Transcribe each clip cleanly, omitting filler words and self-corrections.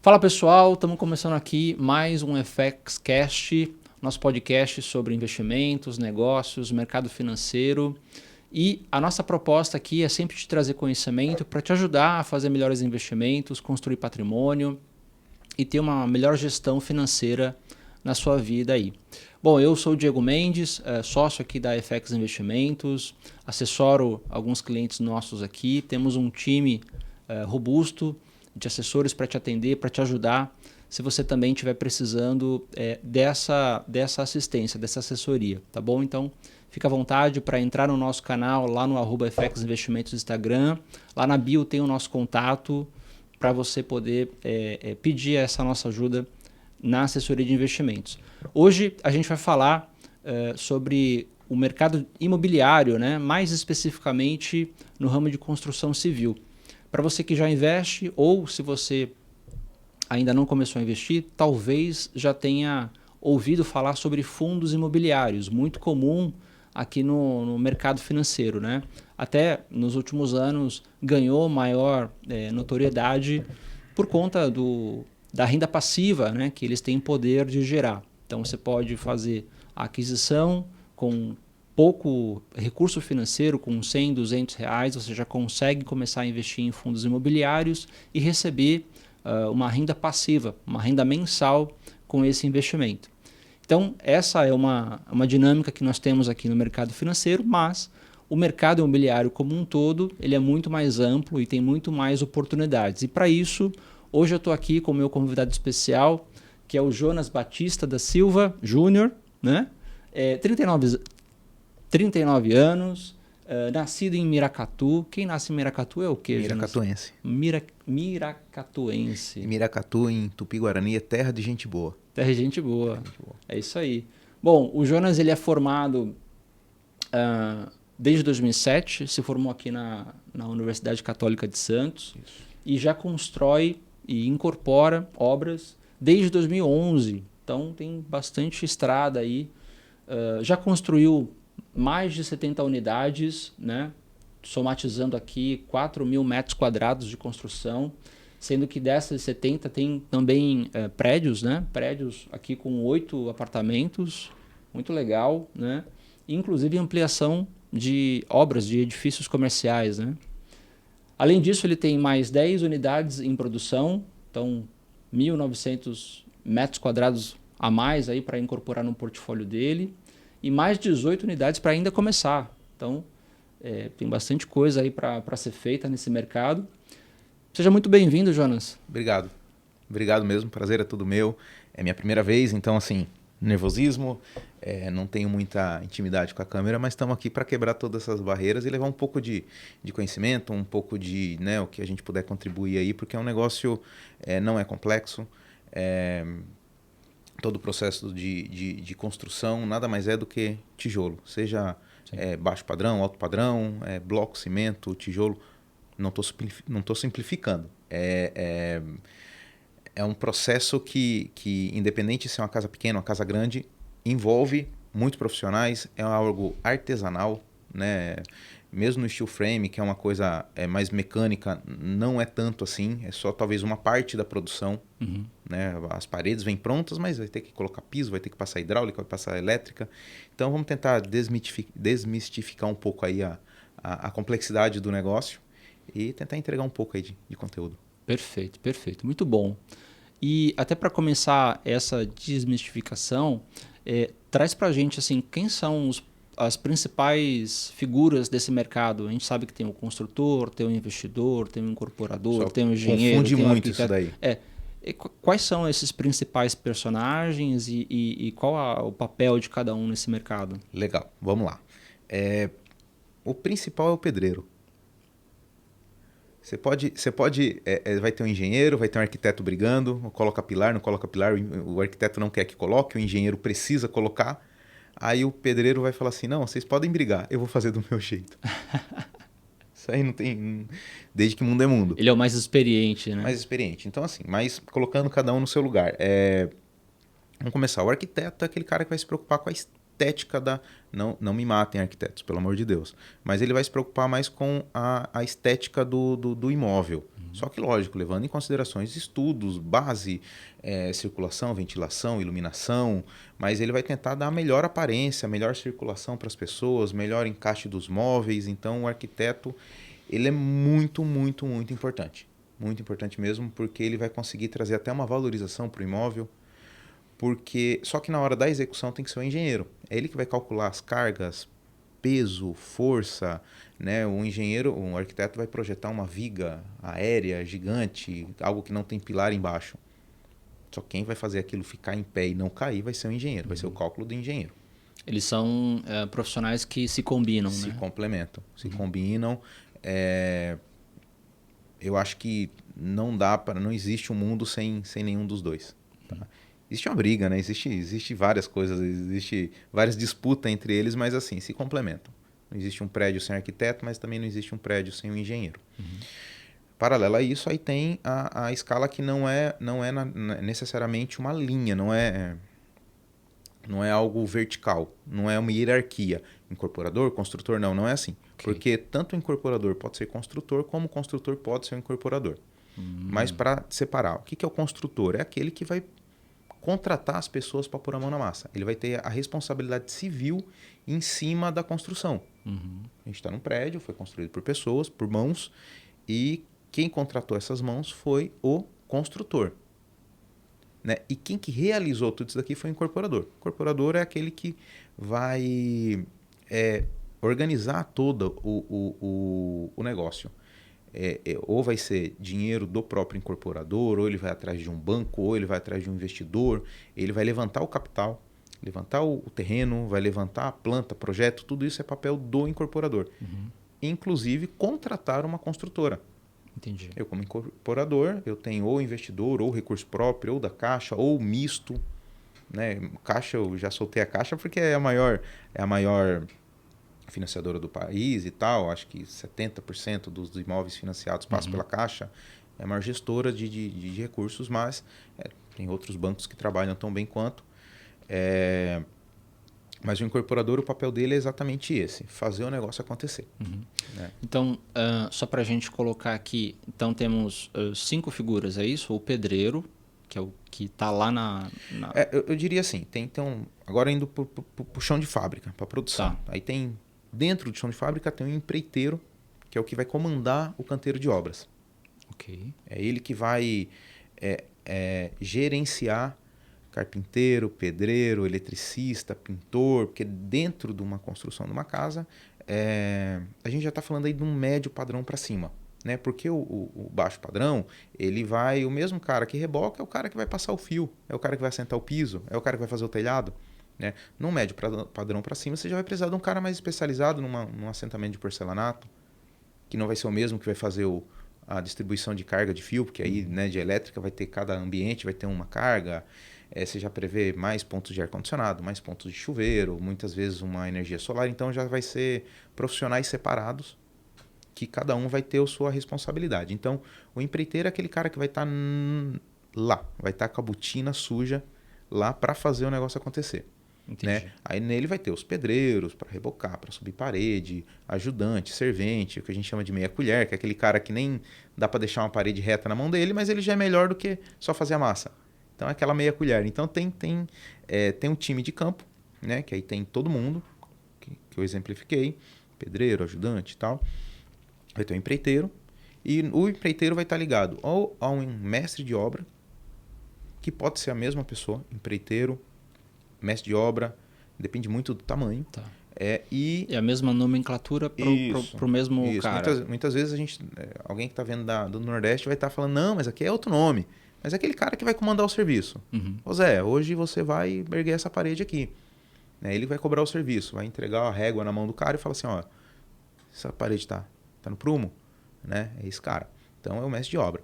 Fala pessoal, estamos começando aqui mais um FX Cast, nosso podcast sobre investimentos, negócios, mercado financeiro. E a nossa proposta aqui é sempre te trazer conhecimento para te ajudar a fazer melhores investimentos, construir patrimônio e ter uma melhor gestão financeira na sua vida aí. Bom, eu sou o Diego Mendes, sócio aqui da FX Investimentos, assessoro alguns clientes nossos aqui, temos um time robusto de assessores para te atender, para te ajudar, se você também estiver precisando dessa assistência, dessa assessoria, tá bom? Então, fica à vontade para entrar no nosso canal, lá no @FX Investimentos Instagram, lá na bio tem o nosso contato, para você poder pedir essa nossa ajuda na assessoria de investimentos. Hoje a gente vai falar sobre o mercado imobiliário, né? Mais especificamente no ramo de construção civil. Para você que já investe ou se você ainda não começou a investir, talvez já tenha ouvido falar sobre fundos imobiliários, muito comum aqui no mercado financeiro, né? Até nos últimos anos ganhou maior notoriedade por conta da renda passiva, né, que eles têm poder de gerar. Então você pode fazer a aquisição com pouco recurso financeiro, com 100, 200 reais, você já consegue começar a investir em fundos imobiliários e receber uma renda passiva, uma renda mensal com esse investimento. Então, essa é uma dinâmica que nós temos aqui no mercado financeiro, mas o mercado imobiliário como um todo, ele é muito mais amplo e tem muito mais oportunidades. E para isso, hoje eu estou aqui com o meu convidado especial, que é o Jonas Batista da Silva Júnior, né? 39 anos, nascido em Miracatu. Quem nasce em Miracatu é o quê, Miracatuense. Miracatuense. Miracatu, em Tupi-Guarani, é terra de gente boa. Terra de gente boa. É isso aí. Bom, o Jonas ele é formado desde 2007, se formou aqui na Universidade Católica de Santos. Isso. E já constrói e incorpora obras desde 2011. Então tem bastante estrada aí. Já construiu mais de 70 unidades, né? Somatizando aqui 4.000 metros quadrados de construção, sendo que dessas 70 tem também prédios, né? Prédios aqui com 8 apartamentos, muito legal, né? Inclusive ampliação de obras de edifícios comerciais, né? Além disso, ele tem mais 10 unidades em produção, então 1.900 metros quadrados a mais aí para incorporar no portfólio dele e mais 18 unidades para ainda começar. Então, tem bastante coisa aí para ser feita nesse mercado. Seja muito bem-vindo, Jonas. Obrigado. Obrigado mesmo, prazer é todo meu. É minha primeira vez, então assim, nervosismo, não tenho muita intimidade com a câmera, mas estamos aqui para quebrar todas essas barreiras e levar um pouco de conhecimento, um pouco de o que a gente puder contribuir aí, porque é um negócio, não é complexo, todo o processo de construção nada mais é do que tijolo, seja baixo padrão, alto padrão, bloco, cimento, tijolo, não estou simplificando. É um processo que, independente se é uma casa pequena ou uma casa grande, envolve muitos profissionais, é algo artesanal, né? Mesmo no steel frame, que é uma coisa mais mecânica, não é tanto assim, é só talvez uma parte da produção. Uhum. Né? As paredes vêm prontas, mas vai ter que colocar piso, vai ter que passar hidráulica, vai passar elétrica. Então vamos tentar desmistificar um pouco aí a complexidade do negócio e tentar entregar um pouco aí de conteúdo. Perfeito, perfeito. Muito bom. E até para começar essa desmistificação, traz para a gente assim, quem são as principais figuras desse mercado. A gente sabe que tem o construtor, tem o investidor, tem o incorporador, tem o engenheiro. Confunde tem muito isso daí. Quais são esses principais personagens e qual o papel de cada um nesse mercado? Legal, vamos lá. O principal é o pedreiro. Você pode vai ter um engenheiro, vai ter um arquiteto brigando, coloca pilar, não coloca pilar, o arquiteto não quer que coloque, o engenheiro precisa colocar, aí o pedreiro vai falar assim, não, vocês podem brigar, eu vou fazer do meu jeito. Isso aí não tem, desde que mundo é mundo. Ele é o mais experiente, né? Mais experiente, então assim, mas colocando cada um no seu lugar. Vamos começar, o arquiteto é aquele cara que vai se preocupar com a estética da... Não me matem, arquitetos, pelo amor de Deus. Mas ele vai se preocupar mais com a estética do imóvel. Só que, lógico, levando em considerações estudos, base, circulação, ventilação, iluminação, mas ele vai tentar dar a melhor aparência, a melhor circulação para as pessoas, melhor encaixe dos móveis. Então, o arquiteto, ele é muito, muito, muito importante. Muito importante mesmo, porque ele vai conseguir trazer até uma valorização para o imóvel. Só que na hora da execução tem que ser o engenheiro. É ele que vai calcular as cargas, peso, força, né? Um arquiteto vai projetar uma viga aérea gigante, algo que não tem pilar embaixo. Só quem vai fazer aquilo ficar em pé e não cair vai ser o engenheiro, vai ser o cálculo do engenheiro. Eles são profissionais que se combinam, Se né? complementam, se combinam. Eu acho que não existe um mundo sem nenhum dos dois. Tá? Existe uma briga, né? Existe várias coisas, existe várias disputas entre eles, mas assim, se complementam. Não existe um prédio sem arquiteto, mas também não existe um prédio sem um engenheiro. Paralelo a isso, aí tem a escala que não é necessariamente uma linha, não é algo vertical, não é uma hierarquia. Incorporador, construtor, não é assim. Okay. Porque tanto o incorporador pode ser construtor, como o construtor pode ser um incorporador. Mas para separar, o que é o construtor? É aquele que vai contratar as pessoas para pôr a mão na massa. Ele vai ter a responsabilidade civil em cima da construção. A gente está num prédio, foi construído por pessoas, por mãos, e quem contratou essas mãos foi o construtor. Né? E quem que realizou tudo isso daqui foi o incorporador. O incorporador é aquele que vai organizar todo o negócio. Ou vai ser dinheiro do próprio incorporador, ou ele vai atrás de um banco, ou ele vai atrás de um investidor. Ele vai levantar o capital, levantar o terreno, vai levantar a planta, projeto, tudo isso é papel do incorporador. Inclusive contratar uma construtora. Entendi. Eu, como incorporador, eu tenho ou investidor, ou recurso próprio, ou da Caixa, ou misto. Né? Caixa, eu já soltei a Caixa porque é a maior financiadora do país e tal. Acho que 70% dos imóveis financiados passam pela Caixa. É a maior gestora de recursos, mas tem outros bancos que trabalham tão bem quanto. Mas o incorporador, o papel dele é exatamente esse, fazer o negócio acontecer. Né? Então, só para a gente colocar aqui, então temos 5 figuras, é isso? O pedreiro, que é o que está lá na... Eu diria assim, então, agora indo para o chão de fábrica, para a produção. Tá. Aí tem, dentro do chão de fábrica, tem um empreiteiro, que é o que vai comandar o canteiro de obras. Okay. É ele que vai gerenciar carpinteiro, pedreiro, eletricista, pintor, porque dentro de uma construção de uma casa, a gente já está falando aí de um médio padrão para cima. Né? Porque o baixo padrão, o mesmo cara que reboca é o cara que vai passar o fio, é o cara que vai assentar o piso, é o cara que vai fazer o telhado. Né? No médio padrão para cima, você já vai precisar de um cara mais especializado num assentamento de porcelanato, que não vai ser o mesmo que vai fazer a distribuição de carga de fio, porque aí, né, de elétrica vai ter cada ambiente, vai ter uma carga. Você já prevê mais pontos de ar-condicionado, mais pontos de chuveiro, muitas vezes uma energia solar. Então já vai ser profissionais separados, que cada um vai ter a sua responsabilidade. Então o empreiteiro é aquele cara que vai estar lá, vai estar com a botina suja lá para fazer o negócio acontecer. Né? Aí nele vai ter os pedreiros para rebocar, para subir parede, ajudante, servente, o que a gente chama de meia colher, que é aquele cara que nem dá para deixar uma parede reta na mão dele, mas ele já é melhor do que só fazer a massa. Então é aquela meia colher. Então tem um time de campo, né? Que aí tem todo mundo, que eu exemplifiquei, pedreiro, ajudante e tal. Vai ter um empreiteiro, e o empreiteiro vai estar ligado ou a um mestre de obra, que pode ser a mesma pessoa, empreiteiro, mestre de obra, depende muito do tamanho. Tá. E a mesma nomenclatura para o mesmo cara. Muitas vezes alguém que está vendo do Nordeste vai estar falando, não, mas aqui é outro nome. Mas é aquele cara que vai comandar o serviço. Ô Zé, hoje você vai erguer essa parede aqui. Né? Ele vai cobrar o serviço, vai entregar a régua na mão do cara e fala assim, ó, essa parede tá no prumo, né? É esse cara. Então é o mestre de obra.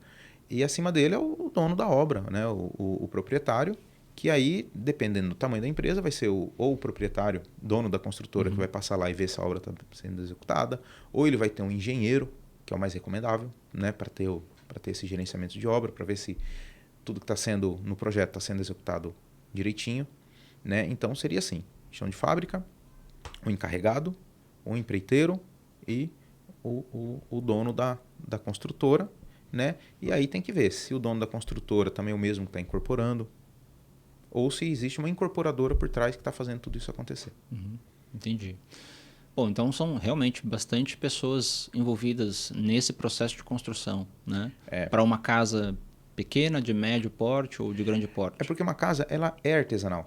E acima dele é o dono da obra, né? O proprietário, que aí, dependendo do tamanho da empresa, vai ser ou o proprietário, dono da construtora, que vai passar lá e ver se a obra está sendo executada, ou ele vai ter um engenheiro, que é o mais recomendável, né? Para ter esse gerenciamento de obra, para ver se tudo que está sendo no projeto está sendo executado direitinho. Né? Então seria assim, chão de fábrica, o encarregado, o empreiteiro e o dono da construtora, né? E aí tem que ver se o dono da construtora também é o mesmo que está incorporando ou se existe uma incorporadora por trás que está fazendo tudo isso acontecer. Entendi. Bom, então são realmente bastante pessoas envolvidas nesse processo de construção, né? Para uma casa pequena, de médio porte ou de grande porte. É porque uma casa, ela é artesanal,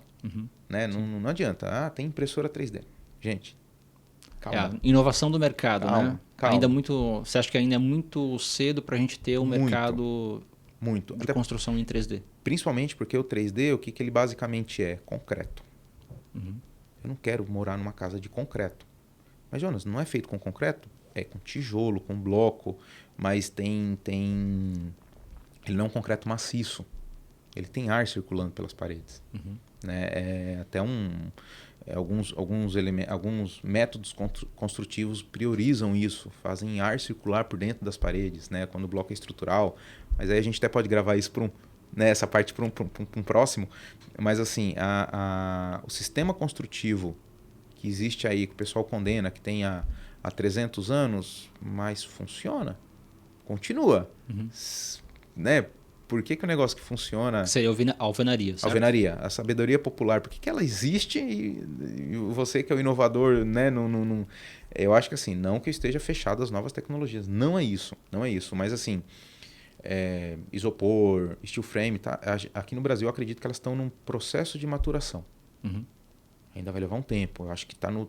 né? Não adianta. Tem impressora 3D. Gente, calma. A inovação do mercado, Calma, né? calma. Ainda muito, você acha que ainda é muito cedo para a gente ter um mercado de construção em 3D? Principalmente porque o 3D, o que ele basicamente é? Concreto. Eu não quero morar numa casa de concreto. Mas, Jonas, não é feito com concreto? É com tijolo, com bloco, mas tem... Ele não é um concreto maciço. Ele tem ar circulando pelas paredes. Né? Até alguns métodos construtivos priorizam isso, fazem ar circular por dentro das paredes, né? Quando o bloco é estrutural. Mas aí a gente até pode gravar isso para essa parte para um próximo. Mas assim, o sistema construtivo que existe aí, que o pessoal condena, que tem há 300 anos, mas funciona, continua. Né? Por que o negócio que funciona... Seria alvenaria, certo? Alvenaria, a sabedoria popular. Por que ela existe e você que é o inovador, né? Eu acho que assim, não que eu esteja fechado às novas tecnologias. Não é isso. Mas assim, isopor, steel frame, tá? Aqui no Brasil eu acredito que elas estão num processo de maturação. Ainda vai levar um tempo. Eu acho que estamos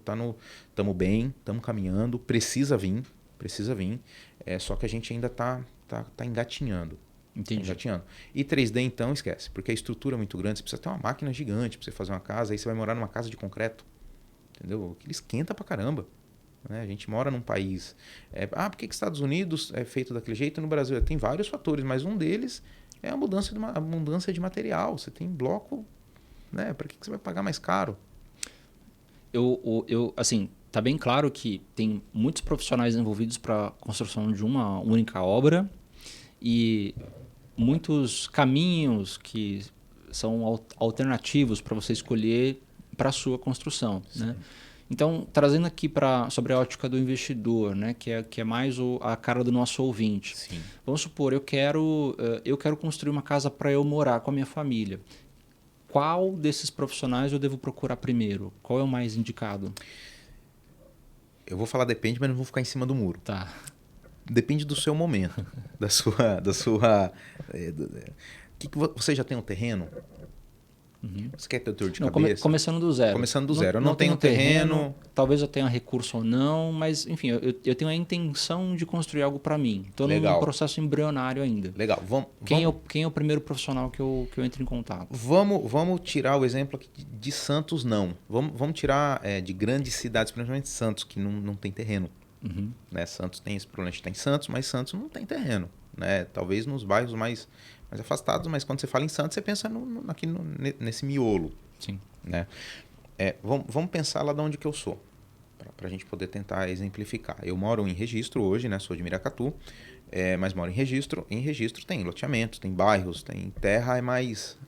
bem, estamos caminhando, precisa vir. Só que a gente ainda está engatinhando. Entendi. Engatinhando. E 3D então esquece, porque a estrutura é muito grande, você precisa ter uma máquina gigante para você fazer uma casa, aí você vai morar numa casa de concreto. Entendeu? Aquilo esquenta pra caramba. Né? A gente mora num país... por que Estados Unidos é feito daquele jeito e no Brasil? Tem vários fatores, mas um deles é a mudança de material. Você tem bloco, né? Para que você vai pagar mais caro? Assim, tá bem claro que tem muitos profissionais envolvidos para a construção de uma única obra e muitos caminhos que são alternativos para você escolher para a sua construção, né? Então, trazendo aqui sobre a ótica do investidor, né, que é mais a cara do nosso ouvinte. Sim. Vamos supor, eu quero construir uma casa para eu morar com a minha família. Qual desses profissionais eu devo procurar primeiro? Qual é o mais indicado? Eu vou falar depende, mas não vou ficar em cima do muro. Tá. Depende do seu momento, você já tem um terreno? Você quer ter dor de cabeça? Começando do zero. Começando do zero. Eu não tenho terreno. Talvez eu tenha recurso ou não, mas enfim, eu tenho a intenção de construir algo para mim. Estou num processo embrionário ainda. Legal. Quem é o primeiro profissional que eu entro em contato? Vamos tirar o exemplo aqui de Santos, não. Vamos tirar de grandes cidades, principalmente Santos, que não tem terreno. Né? Santos tem esse problema. A gente está em Santos, mas Santos não tem terreno. Né? Talvez nos bairros mais afastados, mas quando você fala em Santos, você pensa aqui nesse miolo. Sim. Né? Vamos pensar lá de onde que eu sou, para a gente poder tentar exemplificar. Eu moro em Registro hoje, né? Sou de Miracatu, mas moro em Registro. Em Registro tem loteamentos, tem bairros, tem terra,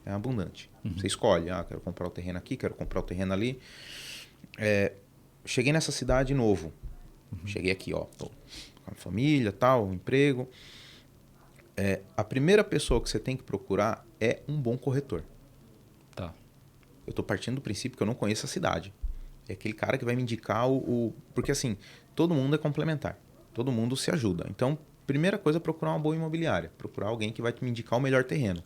é abundante. Você escolhe, quero comprar o terreno aqui, quero comprar o terreno ali. Cheguei nessa cidade novo. Cheguei aqui, tô com a família, tal, emprego. A primeira pessoa que você tem que procurar é um bom corretor. Tá. Eu estou partindo do princípio que eu não conheço a cidade. É aquele cara que vai me indicar Porque assim, todo mundo é complementar. Todo mundo se ajuda. Então, primeira coisa é procurar uma boa imobiliária. Procurar alguém que vai me indicar o melhor terreno.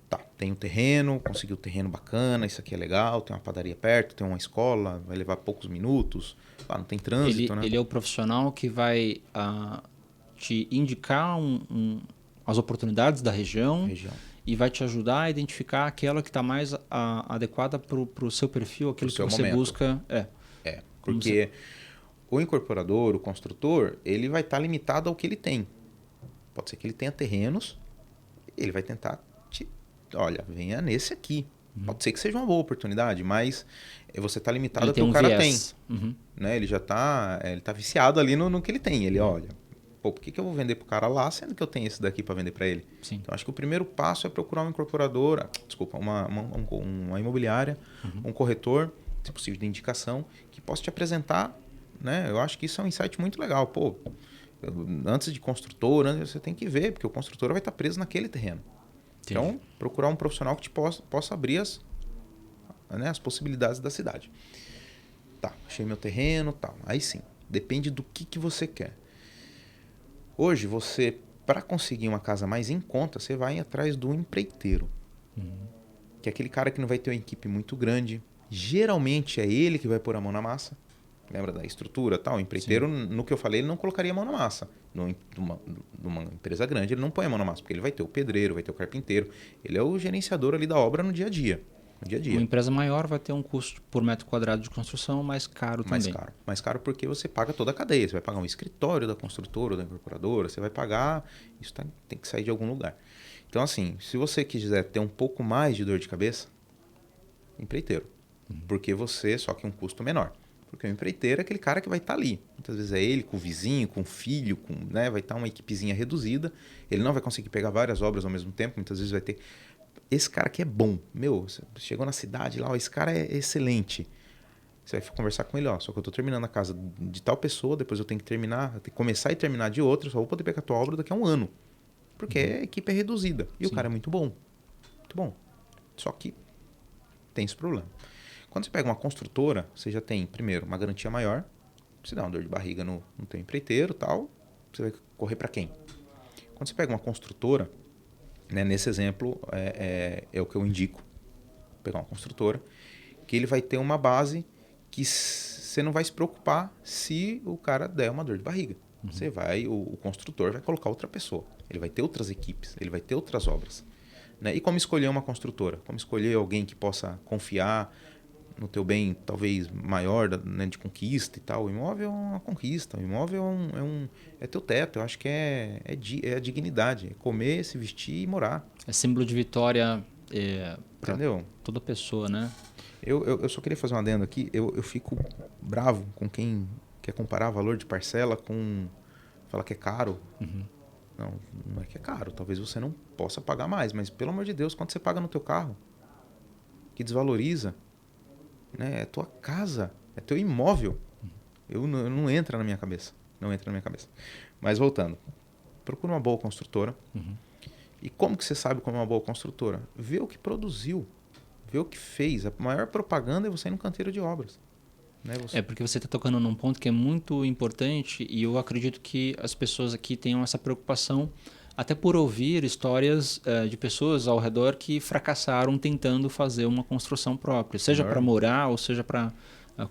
Tá, tem um terreno, consegui um terreno bacana, isso aqui é legal, tem uma padaria perto, tem uma escola, vai levar poucos minutos. Não tem trânsito, né? Ele é o profissional que vai te indicar as oportunidades da região e vai te ajudar a identificar aquela que está mais adequada para o seu perfil, aquilo que você busca. Porque o incorporador, o construtor, ele vai estar limitado ao que ele tem. Pode ser que ele tenha terrenos, ele vai tentar olha, venha nesse aqui. Pode ser que seja uma boa oportunidade, mas você está limitado ao que o cara tem. Né? Ele já está viciado ali no que ele tem. Ele olha, por que eu vou vender para o cara lá, sendo que eu tenho esse daqui para vender para ele? Sim. Então, acho que o primeiro passo é procurar uma incorporadora, uma imobiliária, um corretor, se possível de indicação, que possa te apresentar, né? Eu acho que isso é um insight muito legal. Pô, antes de construtora, você tem que ver, porque o construtor vai estar preso naquele terreno. Entendi. Então, procurar um profissional que te possa abrir as possibilidades da cidade. Tá, achei meu terreno, tal. Aí sim, depende do que você quer. Hoje, para conseguir uma casa mais em conta, você vai atrás do empreiteiro. Que é aquele cara que não vai ter uma equipe muito grande. Geralmente é ele que vai pôr a mão na massa. Lembra da estrutura, tal? O empreiteiro, no que eu falei, ele não colocaria a mão na massa. Numa empresa grande, ele não põe a mão na massa, porque ele vai ter o pedreiro, vai ter o carpinteiro. Ele é o gerenciador ali da obra no dia a dia. Uma empresa maior vai ter um custo por metro quadrado de construção mais caro também. Mais caro porque você paga toda a cadeia. Você vai pagar um escritório da construtora ou da incorporadora, você vai pagar... Isso tem que sair de algum lugar. Então, assim, se você quiser ter um pouco mais de dor de cabeça, empreiteiro. Porque só que um custo menor. Porque o empreiteiro é aquele cara que vai estar ali. Muitas vezes é ele, com o vizinho, com o filho, né? Vai estar uma equipezinha reduzida. Ele não vai conseguir pegar várias obras ao mesmo tempo. Muitas vezes vai ter... Esse cara aqui é bom. Você chegou na cidade lá, esse cara é excelente. Você vai conversar com ele, só que eu estou terminando a casa de tal pessoa, depois eu tenho que começar e terminar de outra, só vou poder pegar a tua obra daqui a um ano. Porque a equipe é reduzida. E o cara é muito bom. Muito bom. Só que tem esse problema. Quando você pega uma construtora, você já tem, primeiro, uma garantia maior. Se dá uma dor de barriga no teu empreiteiro e tal, você vai correr para quem? Quando você pega uma construtora, né, nesse exemplo, é o que eu indico. Pegar uma construtora, que ele vai ter uma base que você não vai se preocupar se o cara der uma dor de barriga. O construtor vai colocar outra pessoa. Ele vai ter outras equipes, ele vai ter outras obras. Né? E como escolher uma construtora? Como escolher alguém que possa confiar no teu bem, talvez maior, né, de conquista e tal. O imóvel é uma conquista, o imóvel é teu teto. Eu acho que é a dignidade, é comer, se vestir e morar. É símbolo de vitória para toda pessoa, né? Eu só queria fazer um adendo aqui. Eu fico bravo com quem quer comparar valor de parcela com... Fala que é caro. Não é que é caro. Talvez você não possa pagar mais. Mas, pelo amor de Deus, quanto você paga no teu carro? Que desvaloriza. Né? É tua casa. É teu imóvel. Não entra na minha cabeça. Não entra na minha cabeça. Mas, voltando. Procura uma boa construtora. E como que você sabe como é uma boa construtora? Vê o que produziu. Vê o que fez. A maior propaganda é você ir no canteiro de obras. Né? Porque você está tocando num ponto que é muito importante e eu acredito que as pessoas aqui tenham essa preocupação até por ouvir histórias de pessoas ao redor que fracassaram tentando fazer uma construção própria, seja para morar ou seja para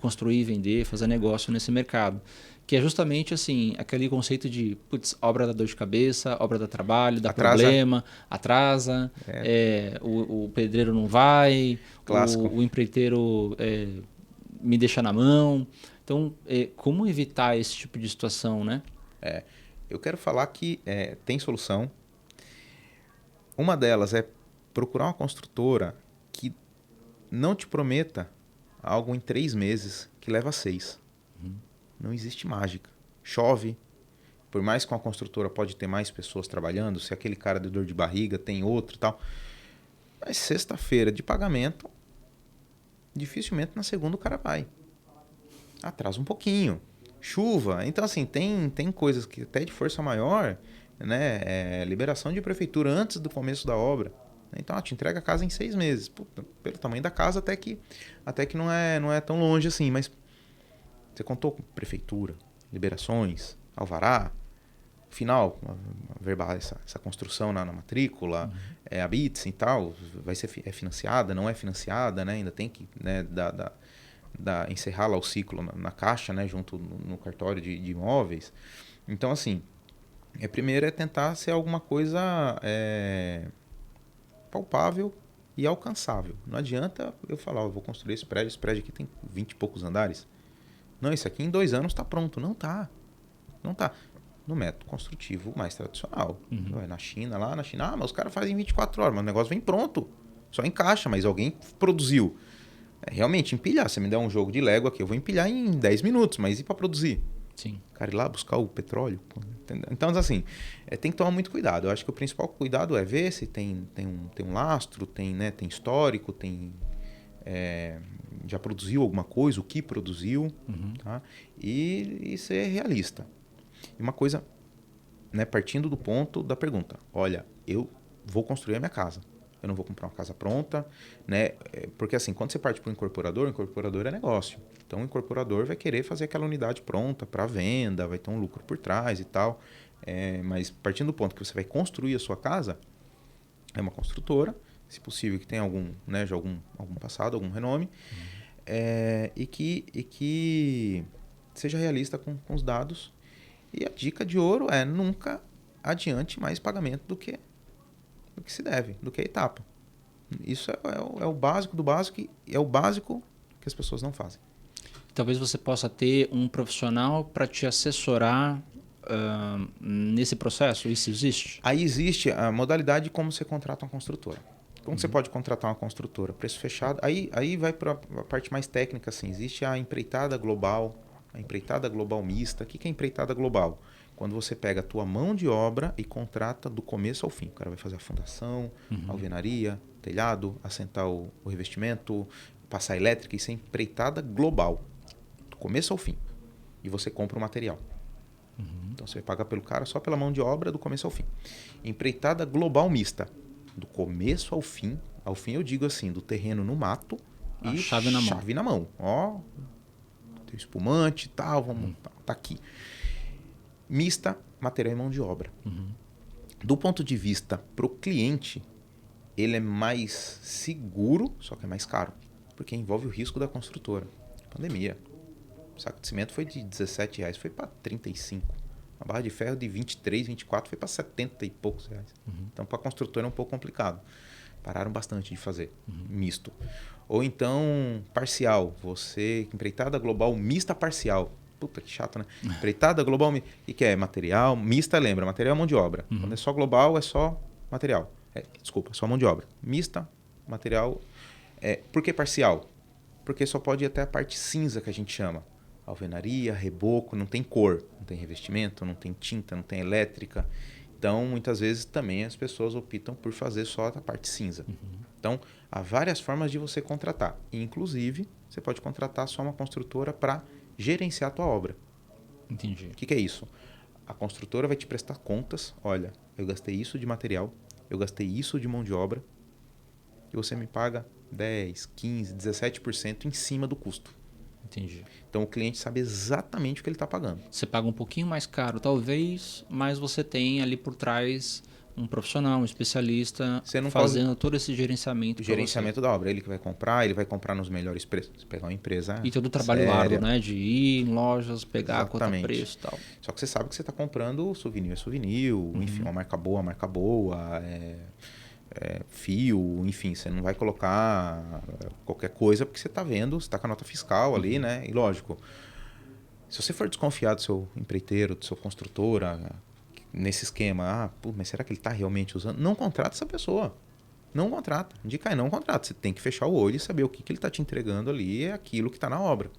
construir, vender, fazer negócio nesse mercado. Que é justamente assim, aquele conceito de obra dá dor de cabeça, obra dá trabalho, dá problema, atrasa, o pedreiro não vai, o empreiteiro me deixa na mão. Então, como evitar esse tipo de situação, né? Eu quero falar que tem solução. Uma delas é procurar uma construtora que não te prometa algo em 3 meses, que leva 6. Não existe mágica. Chove. Por mais que uma construtora pode ter mais pessoas trabalhando, se aquele cara de dor de barriga tem outro e tal. Mas sexta-feira de pagamento, dificilmente na segunda o cara vai. Atrasa um pouquinho. Chuva. Então, assim, tem coisas que até de força maior, né? Liberação de prefeitura antes do começo da obra. Então, te entrega a casa em 6 meses. Puta, pelo tamanho da casa, até que não é tão longe assim. Mas você contou com prefeitura, liberações, alvará, final, verbal, essa construção na matrícula, a BITS e tal, vai ser financiada, não é financiada, né? Ainda tem que, né, encerrar lá o ciclo na caixa, né, junto no cartório de imóveis. Então, assim, primeiro é tentar ser alguma coisa palpável e alcançável. Não adianta eu falar, eu vou construir esse prédio aqui tem 20 e poucos andares. Não, isso aqui em 2 anos está pronto. Não tá. No método construtivo mais tradicional. Na China, mas os caras fazem em 24 horas, mas o negócio vem pronto. Só encaixa, mas alguém produziu. Realmente, empilhar. Você me der um jogo de Lego aqui, eu vou empilhar em 10 minutos, mas e para produzir? Sim. Cara, ir lá buscar o petróleo? Entendeu? Então, assim, tem que tomar muito cuidado. Eu acho que o principal cuidado é ver se tem um lastro, tem histórico, tem já produziu alguma coisa, o que produziu, tá? E ser realista. E uma coisa, né, partindo do ponto da pergunta, olha, eu vou construir a minha casa, eu não vou comprar uma casa pronta, né? Porque assim, quando você parte para o incorporador é negócio. Então o incorporador vai querer fazer aquela unidade pronta para venda, vai ter um lucro por trás e tal. Mas partindo do ponto que você vai construir a sua casa, é uma construtora, se possível que tenha algum, né, já algum passado, algum renome, e que seja realista com os dados. E a dica de ouro é nunca adiante mais pagamento do que se deve, do que a etapa. Isso é o básico do básico e é o básico que as pessoas não fazem. Talvez você possa ter um profissional para te assessorar nesse processo? Isso existe? Aí existe a modalidade de como você contrata uma construtora. Como você pode contratar uma construtora? Preço fechado. Aí vai para a parte mais técnica. Assim. Existe a empreitada global mista. O que é empreitada global? Quando você pega a tua mão de obra e contrata do começo ao fim. O cara vai fazer a fundação, a alvenaria, telhado, assentar o revestimento, passar elétrica. Isso é empreitada global. Do começo ao fim. E você compra o material. Então você vai pagar pelo cara só pela mão de obra do começo ao fim. Empreitada global mista. Do começo ao fim eu digo assim, do terreno no mato e chave na mão. Ó, tem espumante e tal, tá aqui. Mista, material e mão de obra. Do ponto de vista pro cliente, ele é mais seguro, só que é mais caro, porque envolve o risco da construtora. Pandemia. O saco de cimento foi de R$17, foi para 35. A barra de ferro de 23, 24 foi para 70 e poucos reais. Então, para a construtora é um pouco complicado. Pararam bastante de fazer misto. Ou então, parcial. Você, empreitada global mista parcial. Puta, que chato, né? Empreitada global, o que é? Material, mista, lembra? Material, mão de obra. Quando é só global, é só material. Desculpa, é só mão de obra. Mista, material. Por que parcial? Porque só pode ir até a parte cinza, que a gente chama. Alvenaria, reboco, não tem cor, não tem revestimento, não tem tinta, não tem elétrica. Então, muitas vezes também as pessoas optam por fazer só a parte cinza. Então, há várias formas de você contratar. Inclusive, você pode contratar só uma construtora para gerenciar a tua obra. Entendi. O que é isso? A construtora vai te prestar contas. Olha, eu gastei isso de material, eu gastei isso de mão de obra e você me paga 10, 15, 17% em cima do custo. Entendi. Então o cliente sabe exatamente o que ele está pagando. Você paga um pouquinho mais caro, talvez, mas você tem ali por trás um profissional, um especialista fazendo todo esse gerenciamento. O gerenciamento da obra. Ele que vai comprar nos melhores preços. Você pegar uma empresa. E todo o trabalho árduo, né? De ir em lojas, pegar, cotar preço e tal. Só que você sabe que você está comprando souvenir, enfim, uma marca boa, fio, enfim, você não vai colocar qualquer coisa porque você está vendo, você está com a nota fiscal ali, né? E lógico, se você for desconfiado do seu empreiteiro, do seu construtora, nesse esquema, mas será que ele está realmente usando? Não contrata essa pessoa. Não contrata. Indica aí, não contrata. Você tem que fechar o olho e saber o que ele está te entregando ali é aquilo que está na obra.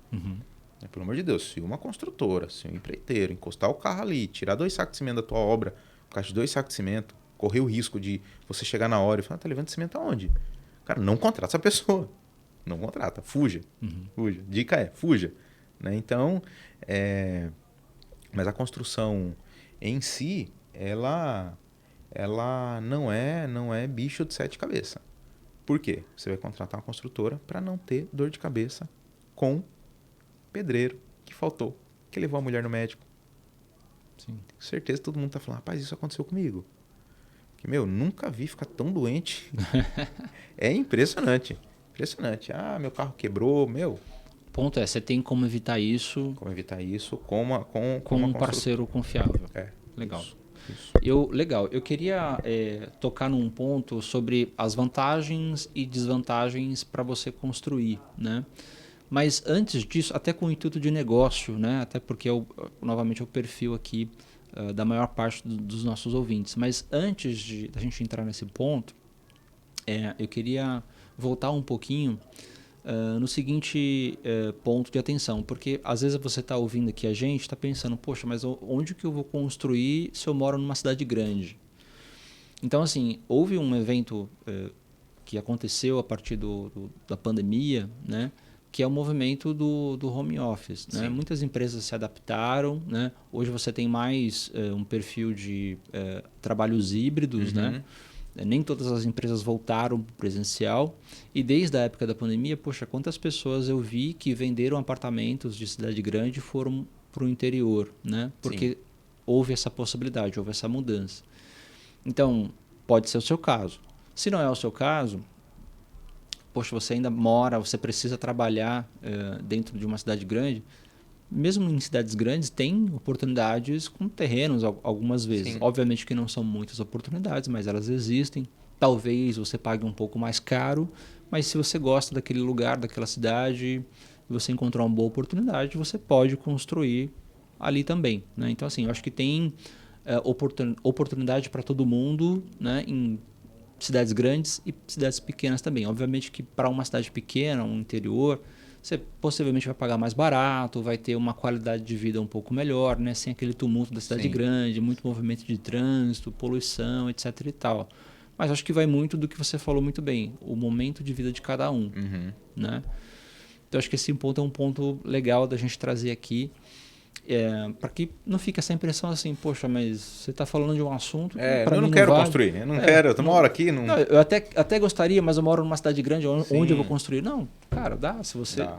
Pelo amor de Deus, se uma construtora, se um empreiteiro encostar o carro ali, tirar 2 sacos de cimento da tua obra, por causa de 2 sacos de cimento, correr o risco de você chegar na hora e falar, tá levando cimento aonde? Cara, não contrata essa pessoa. Não contrata. Fuja. Fuja. Dica é, fuja. Né? Então, mas a construção em si, ela não é bicho de 7 cabeças. Por quê? Você vai contratar uma construtora para não ter dor de cabeça com pedreiro que faltou, que levou a mulher no médico. Sim. Tenho certeza que todo mundo tá falando, rapaz, isso aconteceu comigo. Que, nunca vi ficar tão doente. É impressionante. Impressionante. Meu carro quebrou, O ponto é, você tem como evitar isso. Como evitar isso com um parceiro confiável. Legal. Isso. Legal. Eu queria tocar num ponto sobre as vantagens e desvantagens para você construir, né? Mas antes disso, até com o intuito de negócio, né? Até porque novamente é o perfil aqui da maior parte dos nossos ouvintes. Mas antes da gente entrar nesse ponto, eu queria voltar um pouquinho no seguinte ponto de atenção, porque às vezes você está ouvindo aqui a gente, está pensando, poxa, mas onde que eu vou construir se eu moro numa cidade grande? Então, assim, houve um evento que aconteceu a partir da pandemia, né? Que é o movimento do home office. Né? Muitas empresas se adaptaram. Né? Hoje você tem mais um perfil de trabalhos híbridos. Né? Nem todas as empresas voltaram para o presencial. E desde a época da pandemia, poxa, quantas pessoas eu vi que venderam apartamentos de cidade grande e foram para o interior. Né? Porque houve essa possibilidade, houve essa mudança. Então, pode ser o seu caso. Se não é o seu caso, poxa, você ainda mora, você precisa trabalhar dentro de uma cidade grande. Mesmo em cidades grandes, tem oportunidades com terrenos algumas vezes. Sim. Obviamente que não são muitas oportunidades, mas elas existem. Talvez você pague um pouco mais caro, mas se você gosta daquele lugar, daquela cidade, e você encontrar uma boa oportunidade, você pode construir ali também. Né? Então, assim, eu acho que tem oportunidade para todo mundo, né? Em cidades grandes e cidades pequenas também. Obviamente que para uma cidade pequena, um interior, você possivelmente vai pagar mais barato, vai ter uma qualidade de vida um pouco melhor, né? Sem aquele tumulto da cidade grande, muito movimento de trânsito, poluição, etc. e tal. Mas acho que vai muito do que você falou muito bem, o momento de vida de cada um. Né? Então acho que esse ponto é um ponto legal da gente trazer aqui. Para que não fique essa impressão assim, poxa, mas você está falando de um assunto que para eu mim não quero vale. construir, eu não quero, eu moro aqui. Não, eu até gostaria, mas eu moro numa cidade grande, onde eu vou construir? Não, cara, dá.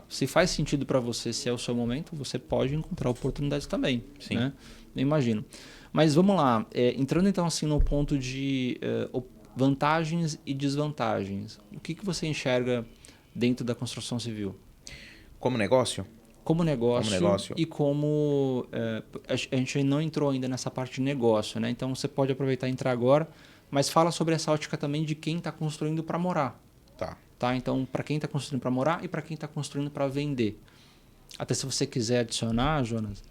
Se faz sentido para você, se é o seu momento, você pode encontrar oportunidades também. Sim. Né? Eu imagino. Mas vamos lá, entrando então assim no ponto de vantagens e desvantagens. O que você enxerga dentro da construção civil? Como negócio? Como negócio e como... a gente não entrou ainda nessa parte de negócio, né? Então você pode aproveitar e entrar agora, mas fala sobre essa ótica também de quem está construindo para morar. Tá? Então, para quem está construindo para morar e para quem está construindo para vender. Até se você quiser adicionar, Jonas,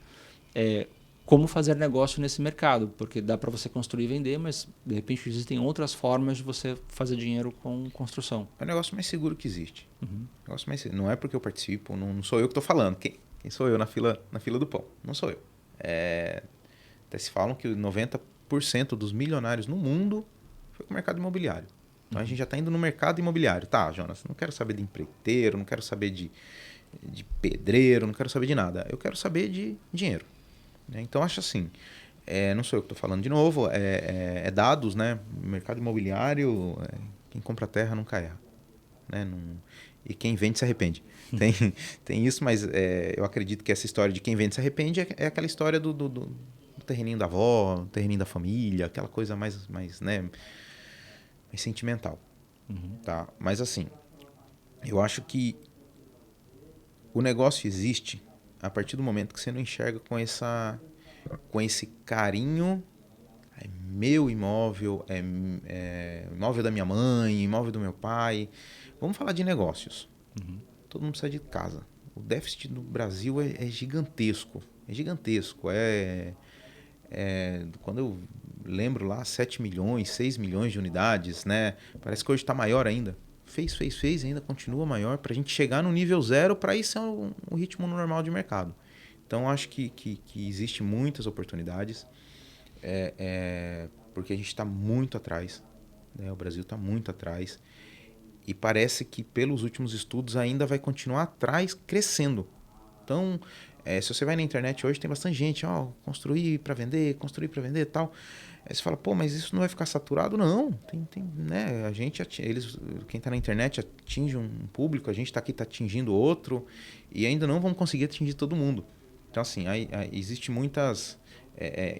como fazer negócio nesse mercado, porque dá para você construir e vender, mas de repente existem outras formas de você fazer dinheiro com construção. É o negócio mais seguro que existe. Negócio mais seguro. Não é porque eu participo, não sou eu que estou falando. Quem sou eu na fila do pão? Não sou eu. Até se falam que 90% dos milionários no mundo foi com o mercado imobiliário. Então a gente já está indo no mercado imobiliário. Tá, Jonas, não quero saber de empreiteiro, não quero saber de pedreiro, não quero saber de nada. Eu quero saber de dinheiro. Então acho assim, não sou eu que estou falando de novo, dados, né? Mercado imobiliário, quem compra terra nunca erra. Né? E quem vende se arrepende. Tem isso, mas eu acredito que essa história de quem vende se arrepende é aquela história do terreninho da avó, do terreninho da família, aquela coisa mais né, mais sentimental. Tá? Mas assim, eu acho que o negócio existe a partir do momento que você não enxerga com esse carinho. É meu imóvel, imóvel da minha mãe, imóvel do meu pai. Vamos falar de negócios. Todo mundo precisa de casa. O déficit no Brasil é gigantesco. É gigantesco. Quando eu lembro lá, 7 milhões, 6 milhões de unidades, né? Parece que hoje está maior ainda. Fez e ainda continua maior para a gente chegar no nível zero para isso é um ritmo normal de mercado. Então, acho que existe muitas oportunidades. Porque a gente está muito atrás, né? O Brasil está muito atrás e parece que pelos últimos estudos ainda vai continuar atrás, crescendo. Então, se você vai na internet hoje tem bastante gente, construir para vender e tal. Aí você fala, pô, mas isso não vai ficar saturado? Não, tem né? Quem está na internet atinge um público, a gente está aqui atingindo outro e ainda não vamos conseguir atingir todo mundo. Então, assim, existe muitas